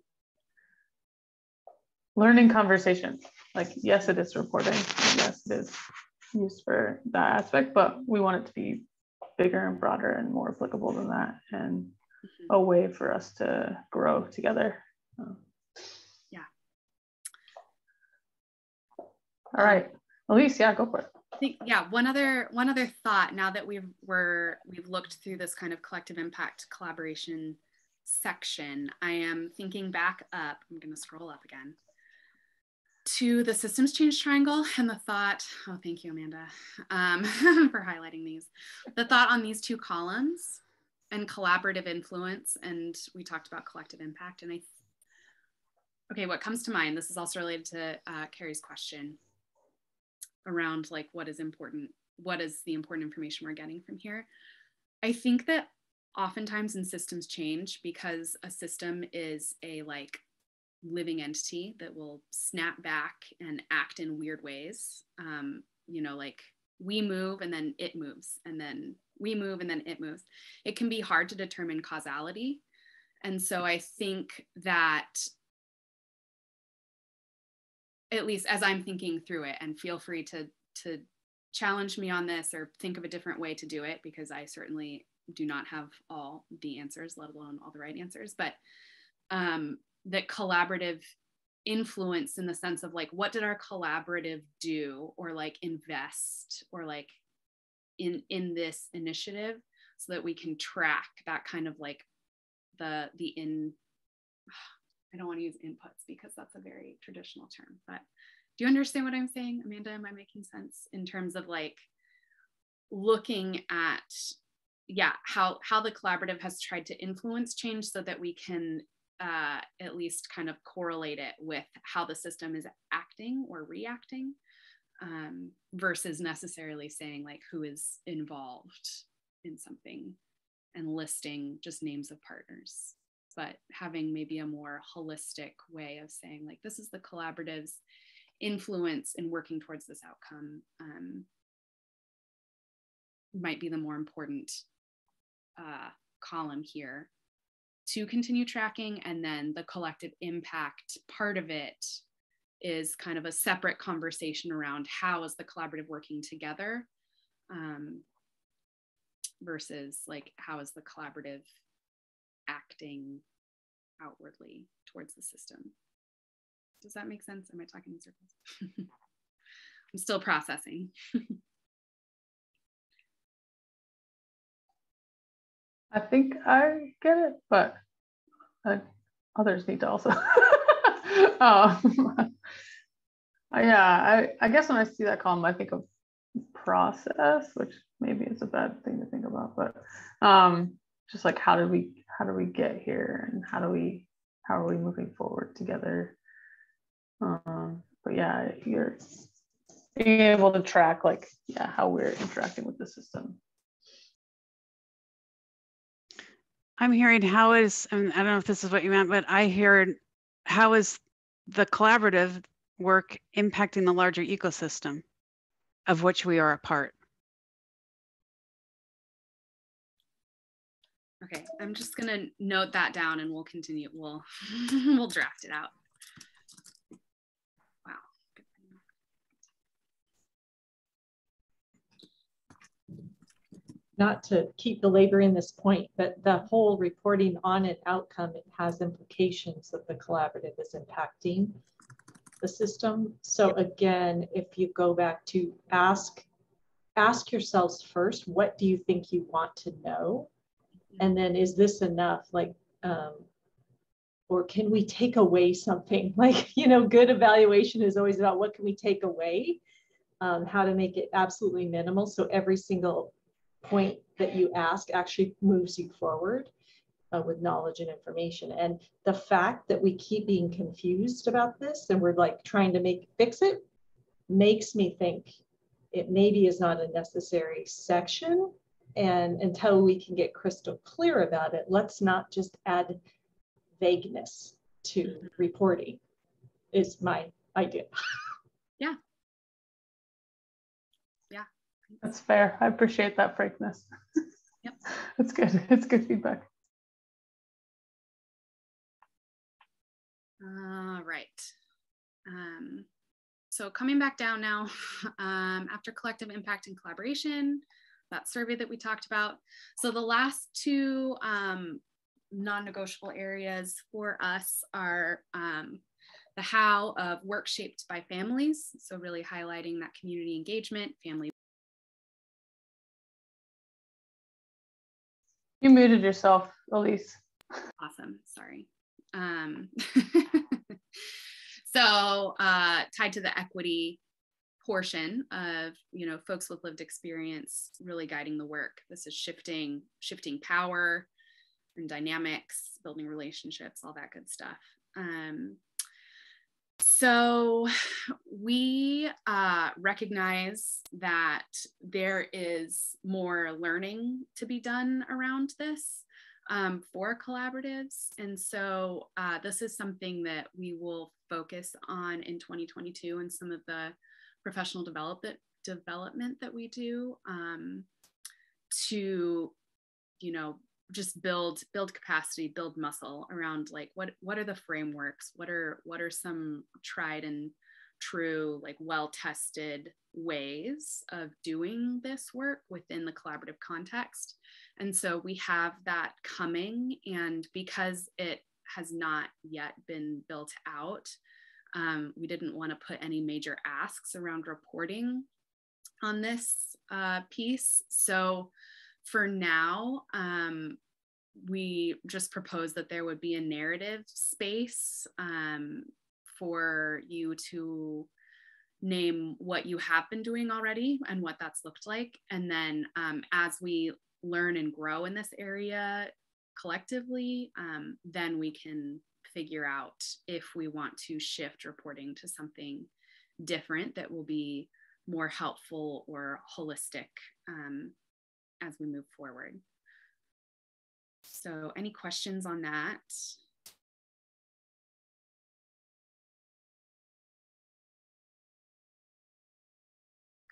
learning conversation. Like, yes, it is reporting. Yes, it is used for that aspect, but we want it to be bigger and broader and more applicable than that, and a way for us to grow together. Yeah. All right, Elise, yeah, go for it. I think, yeah, one other thought, now that we've looked through this kind of collective impact collaboration section, I am thinking back up, I'm going to scroll up again, to the systems change triangle, and the thought, oh, thank you, Amanda, for highlighting these. The thought on these two columns and collaborative influence, and we talked about collective impact, and okay, what comes to mind, this is also related to Carrie's question around like, what is the important information we're getting from here? I think that oftentimes in systems change, because a system is a like living entity that will snap back and act in weird ways. You know, like we move and then it moves, and then we move and then it moves. It can be hard to determine causality. And so I think that, at least as I'm thinking through it, and feel free to challenge me on this or think of a different way to do it, because I certainly do not have all the answers, let alone all the right answers, but that collaborative influence, in the sense of like, what did our collaborative do or like invest or like in this initiative, so that we can track that kind of like I don't want to use inputs because that's a very traditional term, but do you understand what I'm saying, Amanda? Am I making sense in terms of like looking at, yeah, how the collaborative has tried to influence change, so that we can at least kind of correlate it with how the system is acting or reacting, versus necessarily saying like who is involved in something and listing just names of partners, but having maybe a more holistic way of saying like, this is the collaborative's influence in working towards this outcome, might be the more important column here to continue tracking. And then the collective impact part of it is kind of a separate conversation around how is the collaborative working together, versus like, how is the collaborative acting outwardly towards the system. Does that make sense? Am I talking in circles? I'm still processing. I think I get it, but others need to also. Yeah, I guess when I see that column, I think of process, which maybe is a bad thing to think about, but just like how do we get here, and how are we moving forward together? But yeah, being able to track like, yeah, how we're interacting with the system. I'm hearing how is, and I don't know if this is what you meant, but I heard how is the collaborative work impacting the larger ecosystem of which we are a part? Okay, I'm just gonna note that down and we'll continue. We'll we'll draft it out. Wow. Not to keep belaboring this point, but the whole reporting on an outcome, it has implications that the collaborative is impacting the system. So again, if you go back to ask yourselves first, what do you think you want to know? And then is this enough? Like, or can we take away something? Like, you know, good evaluation is always about what can we take away, how to make it absolutely minimal. So every single point that you ask actually moves you forward with knowledge and information. And the fact that we keep being confused about this and we're like trying to fix it makes me think it maybe is not a necessary section. And until we can get crystal clear about it, let's not just add vagueness to reporting, is my idea. Yeah. Yeah. That's fair. I appreciate that frankness. Yep. That's good. It's good feedback. All right. So coming back down now, after collective impact and collaboration, that survey that we talked about. So the last two non-negotiable areas for us are the how of work shaped by families. So really highlighting that community engagement, family. You muted yourself, Elise. Awesome, sorry. So tied to the equity portion of, you know, folks with lived experience really guiding the work. This is shifting power and dynamics, building relationships, all that good stuff. So we recognize that there is more learning to be done around this for collaboratives. And so this is something that we will focus on in 2022 and some of the professional development that we do to, you know, just build capacity, build muscle around like what are the frameworks, what are some tried and true, like well-tested ways of doing this work within the collaborative context. And so we have that coming, and because it has not yet been built out, we didn't want to put any major asks around reporting on this piece. So for now, we just propose that there would be a narrative space for you to name what you have been doing already and what that's looked like. And then as we learn and grow in this area collectively, then we can figure out if we want to shift reporting to something different that will be more helpful or holistic as we move forward. So any questions on that?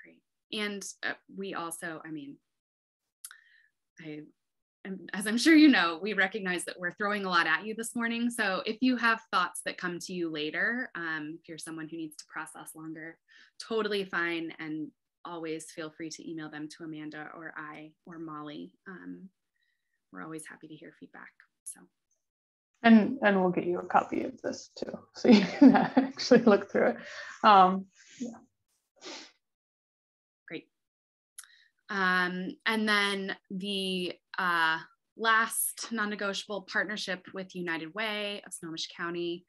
Great. And we also, I mean, as I'm sure you know, we recognize that we're throwing a lot at you this morning. So if you have thoughts that come to you later, if you're someone who needs to process longer, totally fine. And always feel free to email them to Amanda or I or Molly. We're always happy to hear feedback. So, and we'll get you a copy of this too, so you can actually look through it. Yeah. Great. And then the last non-negotiable partnership with United Way of Snohomish County.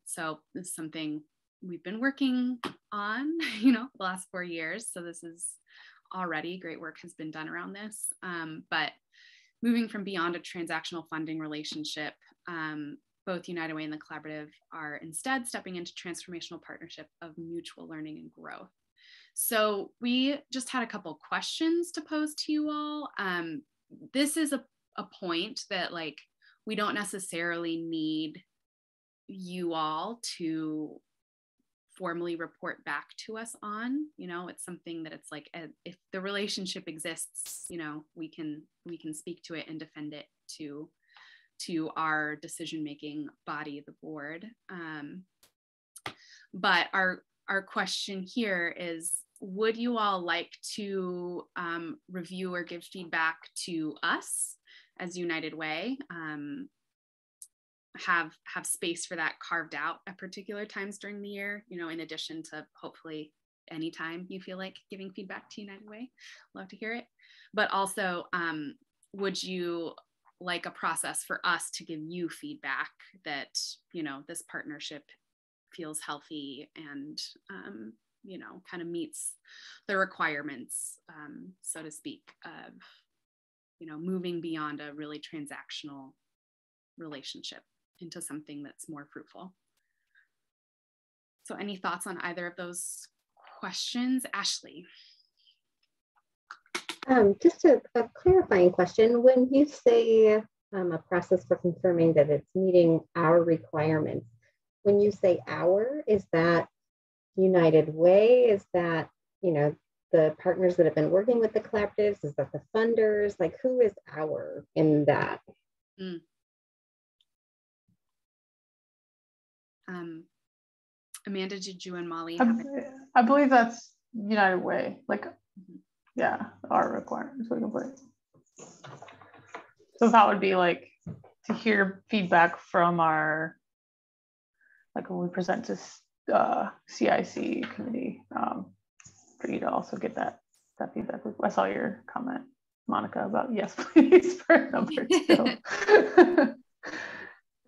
So this is something we've been working on, you know, the last 4 years. So this is already great work has been done around this, but moving from beyond a transactional funding relationship both United Way and the Collaborative are instead stepping into transformational partnership of mutual learning and growth. So we just had a couple questions to pose to you all. This is a point that like, we don't necessarily need you all to formally report back to us on. It's something that it's like, if the relationship exists, we can speak to it and defend it to our decision-making body, the board. But our question here is, would you all like to review or give feedback to us as United Way? Have space for that carved out at particular times during the year, in addition to hopefully anytime you feel like giving feedback to United Way. Love to hear it. But also, would you like a process for us to give you feedback that, this partnership feels healthy and, kind of meets the requirements, so to speak, of, moving beyond a really transactional relationship into something that's more fruitful. So any thoughts on either of those questions? Ashley. Just a clarifying question. When you say a process for confirming that it's meeting our requirements, when you say our, is that United Way? Is that, the partners that have been working with the collaboratives? Is that the funders? Like, who is our in that? Amanda, did you and Molly have I believe that's United Way. Like, yeah, our requirements we can put. So that would be like to hear feedback from our, like when we present to CIC committee, for you to also get that feedback. I saw your comment, Monica, about yes, please for number 2.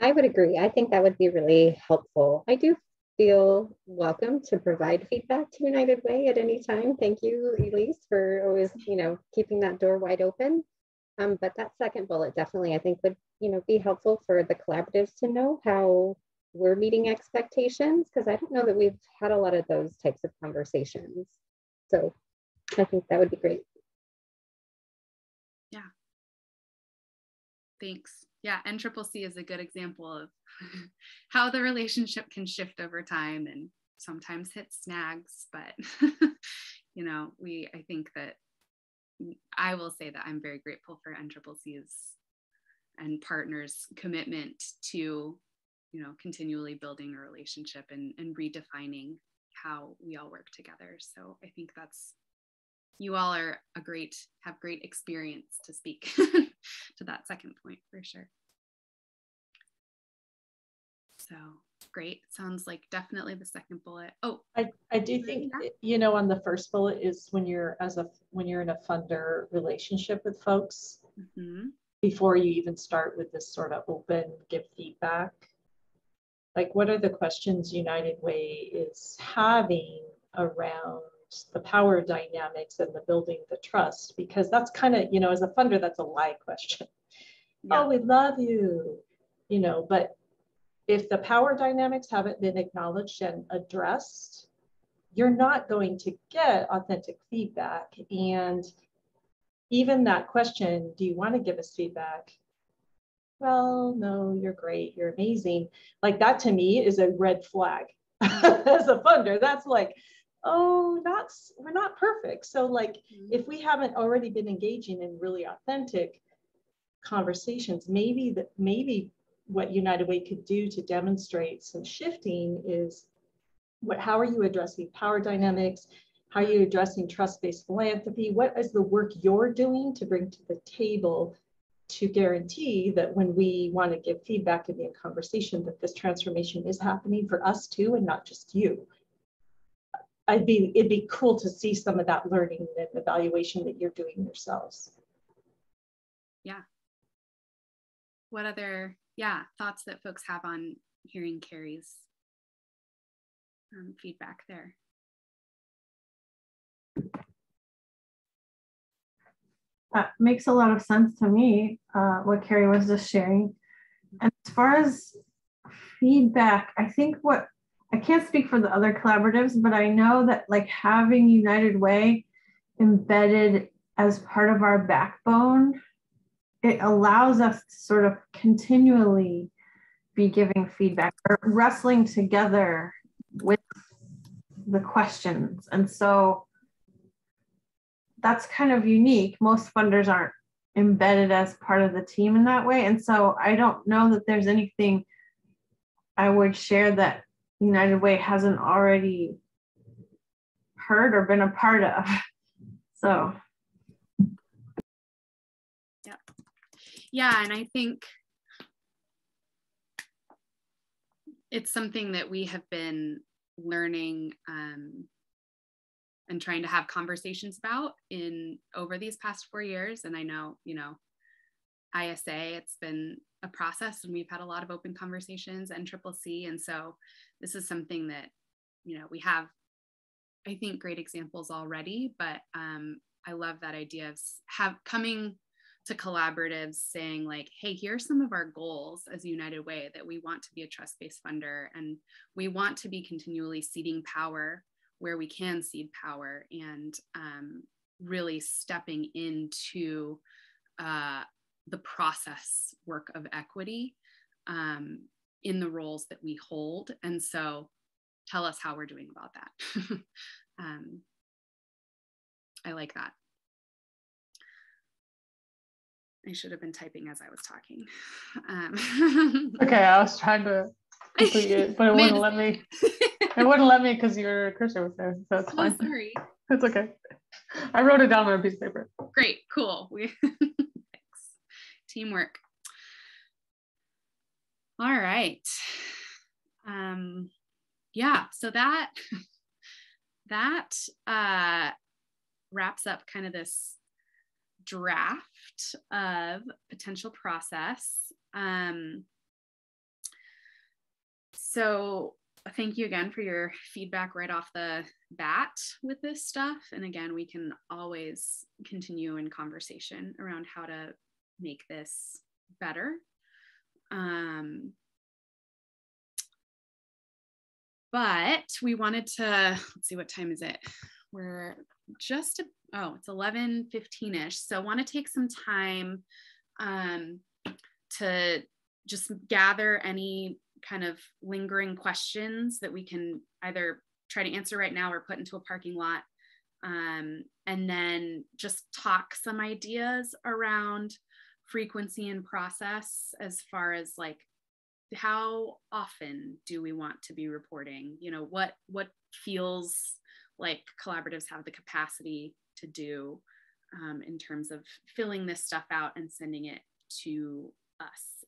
I would agree. I think that would be really helpful. I do feel welcome to provide feedback to United Way at any time. Thank you, Elise, for always, keeping that door wide open. But that second bullet definitely, I think, would, be helpful for the collaboratives to know how we're meeting expectations, because I don't know that we've had a lot of those types of conversations. So I think that would be great. Yeah. Thanks. Yeah, NCCC is a good example of how the relationship can shift over time and sometimes hit snags, but I think that I will say that I'm very grateful for NCCC's and partners' commitment to, continually building a relationship and redefining how we all work together. So I think you all are have great experience to speak to that second point for sure. So great. Sounds like definitely the second bullet. Oh, I do think, on the first bullet is when you're in a funder relationship with folks, before you even start with this sort of open, give feedback. Like, what are the questions United Way is having around the power dynamics and the building the trust? Because that's kind of, as a funder, that's a lie question. Yeah. Oh, we love you, but if the power dynamics haven't been acknowledged and addressed, you're not going to get authentic feedback. And even that question, do you want to give us feedback? Well, no, you're great, you're amazing. Like, that to me is a red flag as a funder. That's like, oh, we're not perfect. So like, if we haven't already been engaging in really authentic conversations, maybe what United Way could do to demonstrate some shifting is how are you addressing power dynamics? How are you addressing trust-based philanthropy? What is the work you're doing to bring to the table to guarantee that when we want to give feedback and be in conversation, that this transformation is happening for us too, and not just you? It'd be cool to see some of that learning and evaluation that you're doing yourselves. Yeah. What other thoughts that folks have on hearing Carrie's feedback there? That makes a lot of sense to me, what Carrie was just sharing. And as far as feedback, I think I can't speak for the other collaboratives, but I know that like having United Way embedded as part of our backbone, it allows us to sort of continually be giving feedback or wrestling together with the questions. And so that's kind of unique. Most funders aren't embedded as part of the team in that way. And so I don't know that there's anything I would share that United Way hasn't already heard or been a part of. So. Yeah, and I think it's something that we have been learning and trying to have conversations about over these past 4 years. And I know, ISA, it's been a process and we've had a lot of open conversations, and CCC. And so this is something that, we have, I think, great examples already, but I love that idea of coming to collaboratives saying like, hey, here's some of our goals as United Way, that we want to be a trust-based funder, and we want to be continually seeding power where we can seed power, and really stepping into the process work of equity in the roles that we hold. And so tell us how we're doing about that. I like that. I should have been typing as I was talking. Okay, I was trying to complete it, but it wouldn't let me. It wouldn't let me because your cursor was there, so it's fine. Oh, sorry. It's okay. I wrote it down on a piece of paper. Great, cool. Thanks. Teamwork. All right. Yeah, so that wraps up kind of this draft of potential process. So thank you again for your feedback right off the bat with this stuff. And again, we can always continue in conversation around how to make this better. But we wanted to, let's see, what time is it? We're just, it's 11:15-ish. So I want to take some time to just gather any kind of lingering questions that we can either try to answer right now or put into a parking lot. And then just talk some ideas around frequency and process, as far as like, how often do we want to be reporting? What feels like collaboratives have the capacity to do in terms of filling this stuff out and sending it to us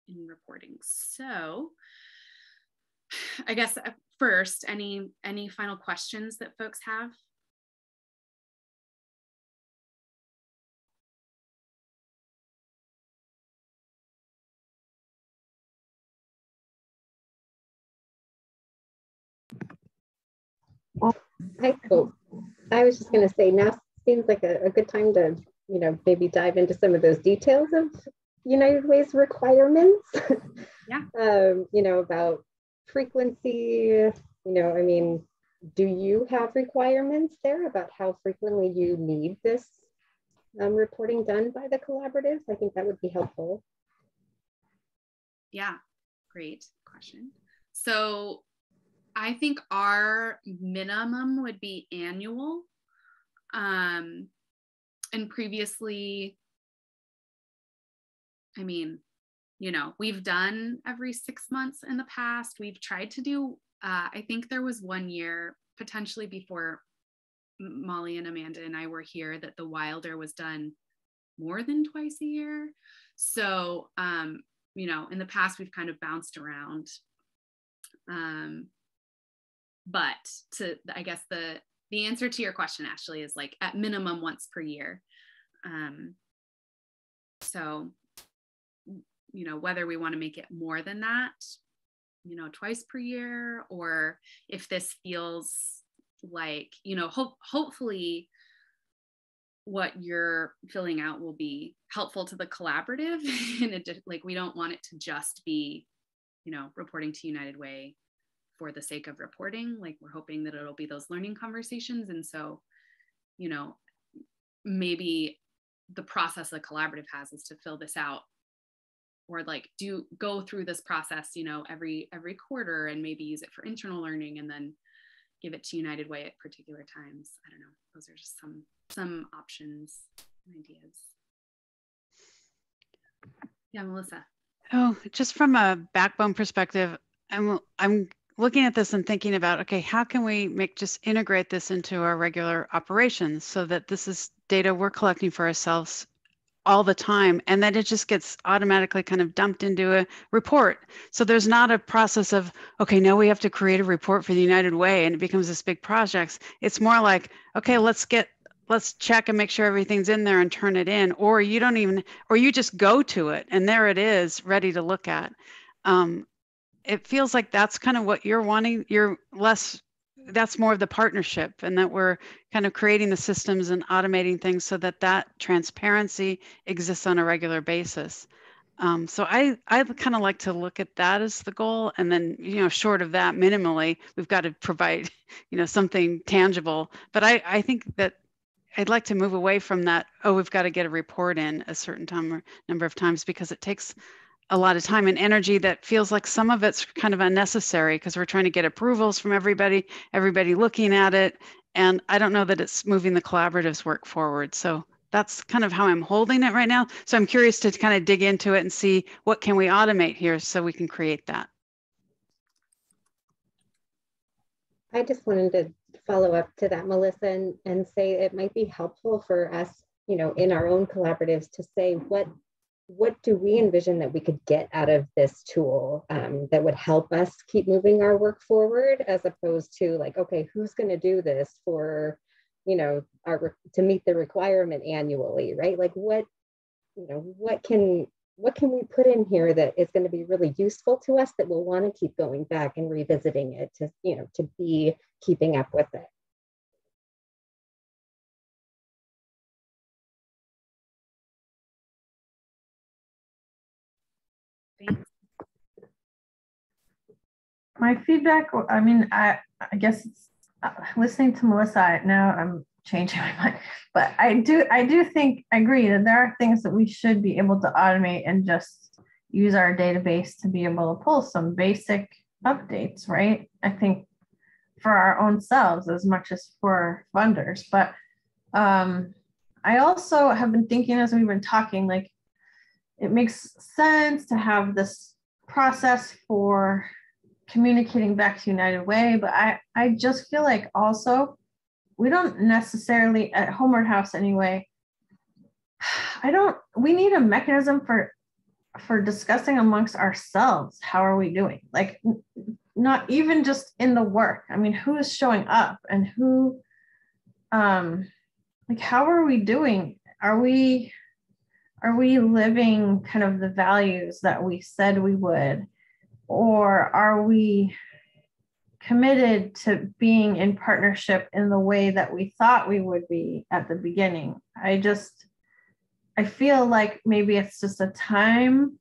in reporting. So I guess first, any final questions that folks have? I was just going to say, now seems like a good time to, maybe dive into some of those details of United Way's requirements. Yeah. About frequency, do you have requirements there about how frequently you need this reporting done by the collaborative? I think that would be helpful. Yeah, great question. So I think our minimum would be annual. And previously, we've done every 6 months in the past. We've tried to do, I think there was 1 year, potentially before Molly and Amanda and I were here, that the Wilder was done more than twice a year. So, in the past, we've kind of bounced around. But I guess the answer to your question, Ashley, is like at minimum once per year. So, whether we want to make it more than that, twice per year, or if this feels like, hopefully what you're filling out will be helpful to the collaborative. And like, we don't want it to just be you know, reporting to United Way for the sake of reporting. Like, we're hoping that it'll be those learning conversations. And so, you know, maybe the process the collaborative has is to fill this out, or like go through this process, you know, every quarter, and maybe use it for internal learning and then give it to United Way at particular times. I don't know. Those are just some options and ideas. Yeah, Melissa. Oh, just from a backbone perspective, I'm looking at this and thinking about, okay, how can we integrate this into our regular operations so that this is data we're collecting for ourselves all the time, and that it just gets automatically kind of dumped into a report. So there's not a process of, okay, now we have to create a report for the United Way and it becomes this big project. It's more like, okay, let's check and make sure everything's in there and turn it in, or you just go to it and there it is ready to look at. It feels like that's kind of what you're wanting. That's more of the partnership, and that we're kind of creating the systems and automating things so that transparency exists on a regular basis. So I kind of like to look at that as the goal, and then, you know, short of that, minimally, we've got to provide, you know, something tangible. But I think that I'd like to move away from that. Oh, we've got to get a report in a certain time or number of times, because it takes a lot of time and energy that feels like some of it's kind of unnecessary, because we're trying to get approvals from everybody looking at it. And I don't know that it's moving the collaborative's work forward. So that's kind of how I'm holding it right now. So I'm curious to kind of dig into it and see what can we automate here so we can create that. I just wanted to follow up to that, Melissa, and say it might be helpful for us, you know, in our own collaboratives to say what do we envision that we could get out of this tool that would help us keep moving our work forward, as opposed to like, okay, who's going to do this for, you know, to meet the requirement annually, right? Like what can we put in here that is going to be really useful to us, that we'll want to keep going back and revisiting it to, you know, to be keeping up with it. My feedback, I mean, I guess it's listening to Melissa, now I'm changing my mind, but I do think, I agree that there are things that we should be able to automate and just use our database to be able to pull some basic updates, right? I think for our own selves as much as for funders. But I also have been thinking, as we've been talking, like it makes sense to have this process for communicating back to United Way, but I just feel like also we don't necessarily, at Homeward House anyway, we need a mechanism for discussing amongst ourselves, how are we doing? Like not even just in the work. I mean, who is showing up and who, like, how are we doing? Are we living kind of the values that we said we would? Or are we committed to being in partnership in the way that we thought we would be at the beginning? I feel like maybe it's just a time,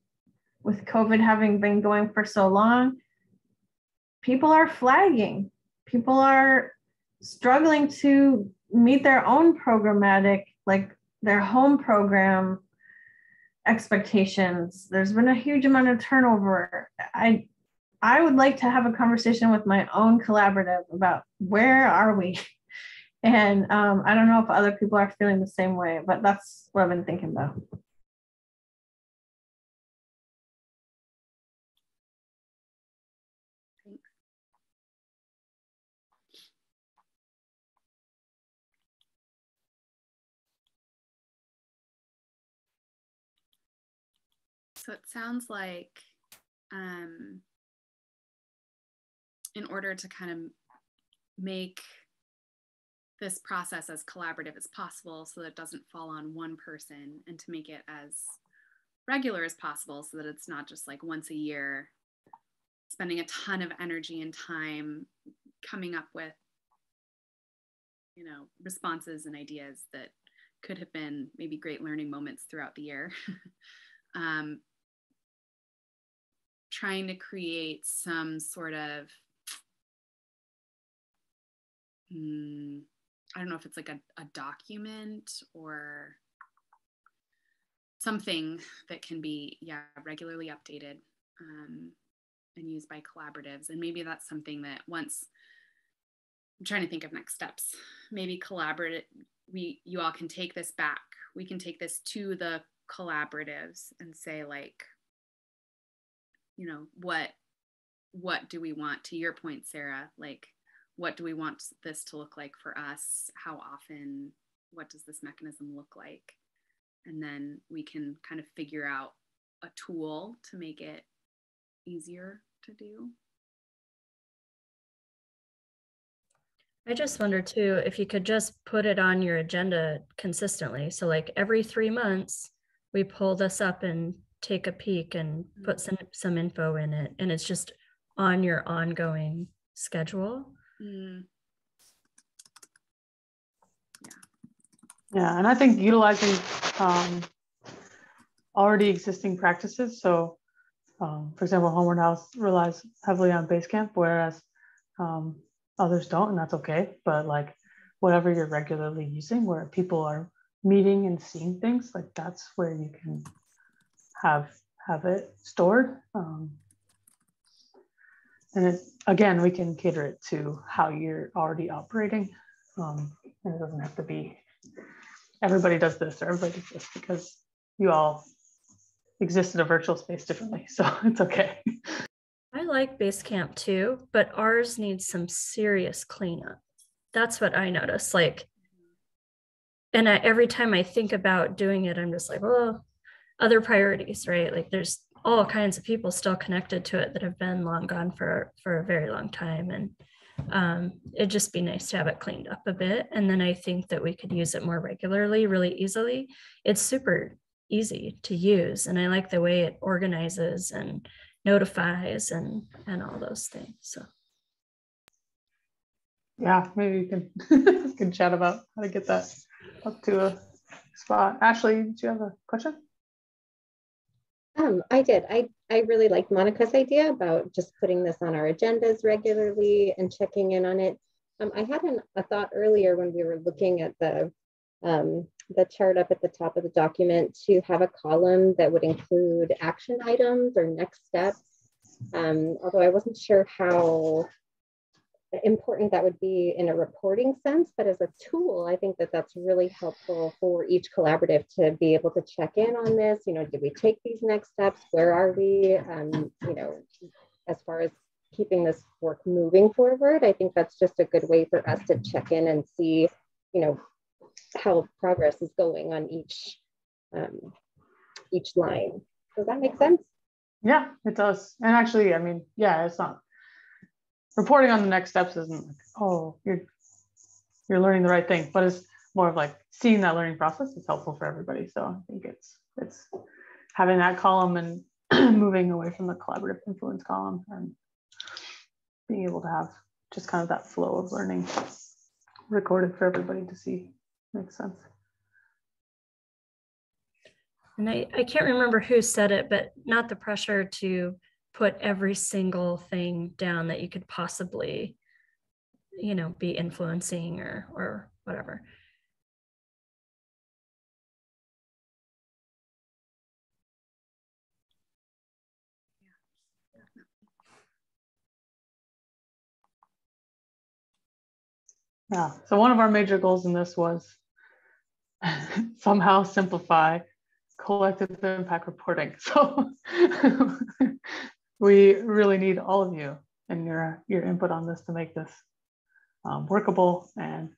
with COVID having been going for so long, people are flagging. People are struggling to meet their own programmatic, like their home program expectations. There's been a huge amount of turnover. I would like to have a conversation with my own collaborative about where are we? And I don't know if other people are feeling the same way, but that's what I've been thinking about. So it sounds like in order to kind of make this process as collaborative as possible so that it doesn't fall on one person, and to make it as regular as possible so that it's not just like once a year spending a ton of energy and time coming up with, you know, responses and ideas that could have been maybe great learning moments throughout the year. trying to create some sort of, I don't know if it's like a document or something that can be, regularly updated and used by collaboratives. And maybe that's something that once, I'm trying to think of next steps, maybe collaborate, you all can take this back. We can take this to the collaboratives and say, like, you know, what do we want, to your point, Sarah, like, what do we want this to look like for us? How often? What does this mechanism look like? And then we can kind of figure out a tool to make it easier to do. I just wonder too, if you could just put it on your agenda consistently. So like every 3 months, we pull this up and take a peek and put some info in it. And it's just on your ongoing schedule. Yeah, and I think utilizing already existing practices. So, for example, Homeward House relies heavily on Basecamp, whereas others don't, and that's okay. But like whatever you're regularly using, where people are meeting and seeing things, like that's where you can have it stored. And it, again, we can cater it to how you're already operating. And it doesn't have to be everybody does this or everybody does this, because you all exist in a virtual space differently. So it's okay. I like Basecamp too, but ours needs some serious cleanup. That's what I notice. Like, and every time I think about doing it, I'm just like, oh, other priorities, right? Like there's all kinds of people still connected to it that have been long gone for a very long time. And it'd just be nice to have it cleaned up a bit. And then I think that we could use it more regularly, really easily. It's super easy to use. And I like the way it organizes and notifies and all those things. So yeah, maybe we can chat about how to get that up to a spot. Ashley, do you have a question? I did. I really liked Monica's idea about just putting this on our agendas regularly and checking in on it. I had a thought earlier when we were looking at the chart up at the top of the document to have a column that would include action items or next steps. Although I wasn't sure how important that would be in a reporting sense, but as a tool, I think that that's really helpful for each collaborative to be able to check in on this. You know, did we take these next steps? Where are we? You know, as far as keeping this work moving forward, I think that's just a good way for us to check in and see, you know, how progress is going on each line. Does that make sense? Yeah, it does. And actually, I mean, yeah, it's not reporting on the next steps isn't like, oh, you're learning the right thing, but it's more of like seeing that learning process is helpful for everybody. So I think it's having that column and moving away from the collaborative influence column and being able to have just kind of that flow of learning recorded for everybody to see. Makes sense. And I can't remember who said it, but not the pressure to put every single thing down that you could possibly, you know, be influencing or whatever. Yeah, so one of our major goals in this was somehow simplify collective impact reporting. So we really need all of you and your input on this to make this workable and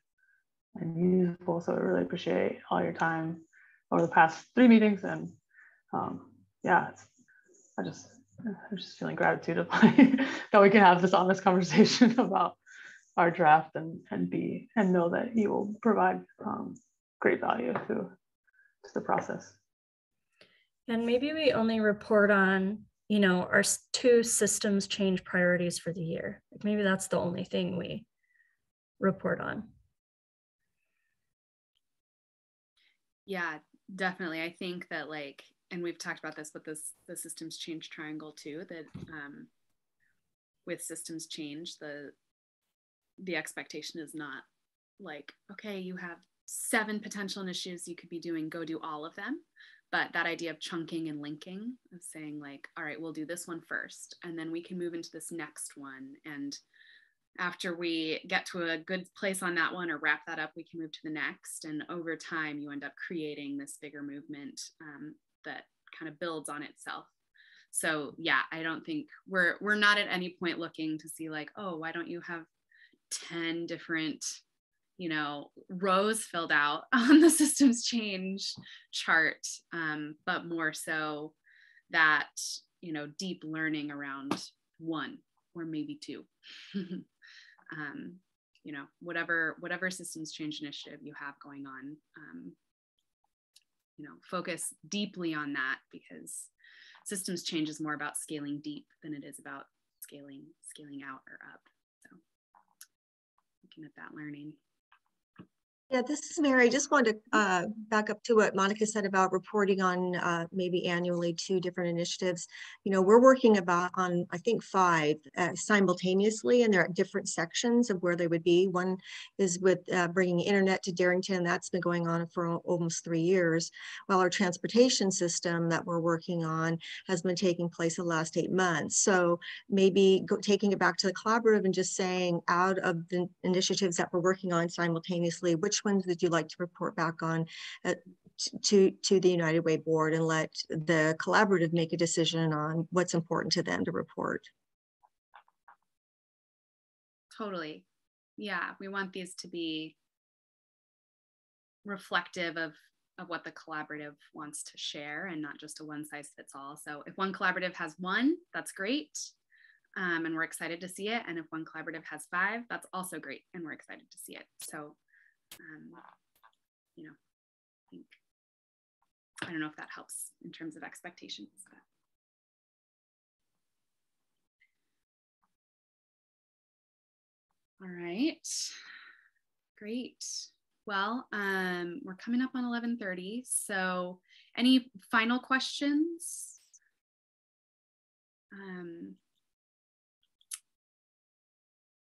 usable. So I really appreciate all your time over the past 3 meetings. And yeah, I'm just feeling gratitude of that we can have this honest conversation about our draft and know that you will provide great value to the process. And maybe we only report on, you know, our 2 systems change priorities for the year. Maybe that's the only thing we report on. Yeah, definitely. I think that like and we've talked about this with the systems change triangle too, that with systems change, the expectation is not like, okay, you have 7 potential initiatives you could be doing, go do all of them. But that idea of chunking and linking, of saying like, all right, we'll do this one first, and then we can move into this next one. And after we get to a good place on that one or wrap that up, we can move to the next. And over time, you end up creating this bigger movement that kind of builds on itself. So yeah, I don't think we're not at any point looking to see like, oh, why don't you have 10 different, you know, rows filled out on the systems change chart, but more so that, you know, deep learning around 1 or maybe 2. You know, whatever systems change initiative you have going on, you know, focus deeply on that, because systems change is more about scaling deep than it is about scaling out or up. So looking at that learning. Yeah, this is Mary. I just wanted to back up to what Monica said about reporting on maybe annually 2 different initiatives. You know, we're working on, I think, 5 simultaneously, and they're at different sections of where they would be. One is with bringing internet to Darrington. That's been going on for almost 3 years, while our transportation system that we're working on has been taking place the last 8 months. So maybe taking it back to the collaborative and just saying, out of the initiatives that we're working on simultaneously, which ones would you like to report back on to the United Way board, and let the collaborative make a decision on what's important to them to report? Totally. Yeah, we want these to be reflective of what the collaborative wants to share, and not just a one size fits all. So if one collaborative has 1, that's great. And we're excited to see it. And if one collaborative has 5, that's also great, and we're excited to see it. So you know, I don't know if that helps in terms of expectations. But. All right, great. Well, we're coming up on 11:30. So any final questions?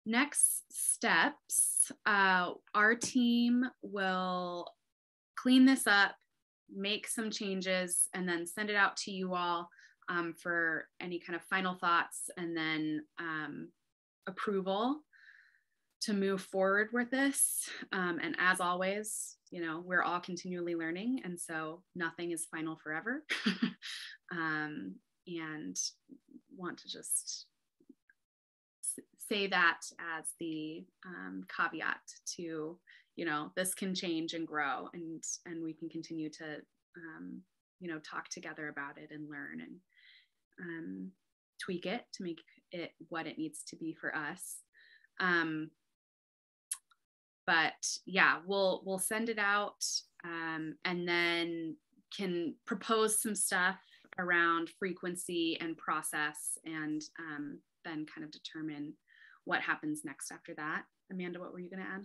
Next steps, our team will clean this up, make some changes, and then send it out to you all for any kind of final thoughts, and then approval to move forward with this. And as always, you know, we're all continually learning, and so nothing is final forever. And want to just say that as the caveat to, you know, this can change and grow, and we can continue to, you know, talk together about it and learn and tweak it to make it what it needs to be for us. But yeah, we'll send it out, and then can propose some stuff around frequency and process, and then kind of determine what happens next after that. Amanda, what were you going to add?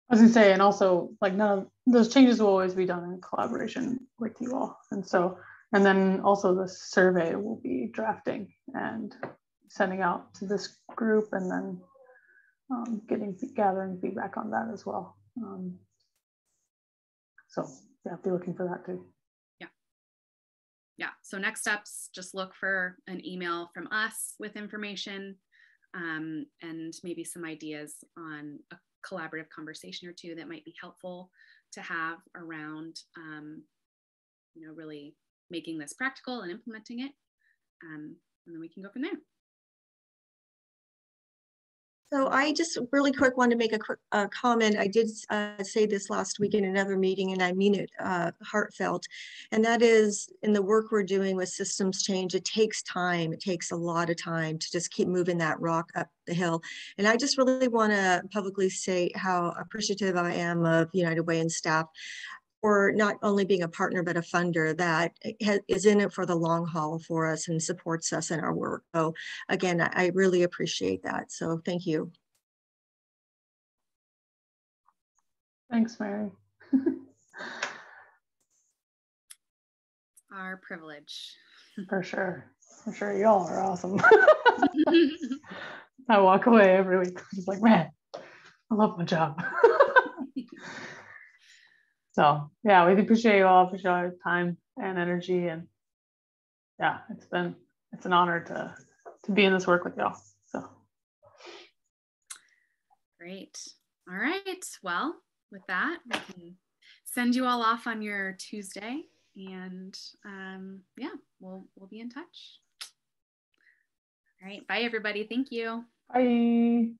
I was going to say, and also, like, none of those changes will always be done in collaboration with you all. And so, and then also the survey will be drafting and sending out to this group, and then gathering feedback on that as well. So yeah, be looking for that too. Yeah, so next steps, just look for an email from us with information, and maybe some ideas on a collaborative conversation or 2 that might be helpful to have around, you know, really making this practical and implementing it, and then we can go from there. So I just really quick wanted to make a quick comment. I did say this last week in another meeting, and I mean it heartfelt. And that is, in the work we're doing with systems change, it takes time. It takes a lot of time to just keep moving that rock up the hill. And I just really want to publicly say how appreciative I am of United Way and staff for not only being a partner, but a funder that is in it for the long haul for us and supports us in our work. So again, I really appreciate that. So thank you. Thanks, Mary. our privilege. For sure. For sure. Y'all are awesome. I walk away every week just like, man, I love my job. So yeah, we appreciate you all, appreciate all your time and energy. And yeah, it's an honor to be in this work with y'all. So great. All right. Well, with that, we can send you all off on your Tuesday, and yeah, we'll be in touch. All right. Bye, everybody. Thank you. bye.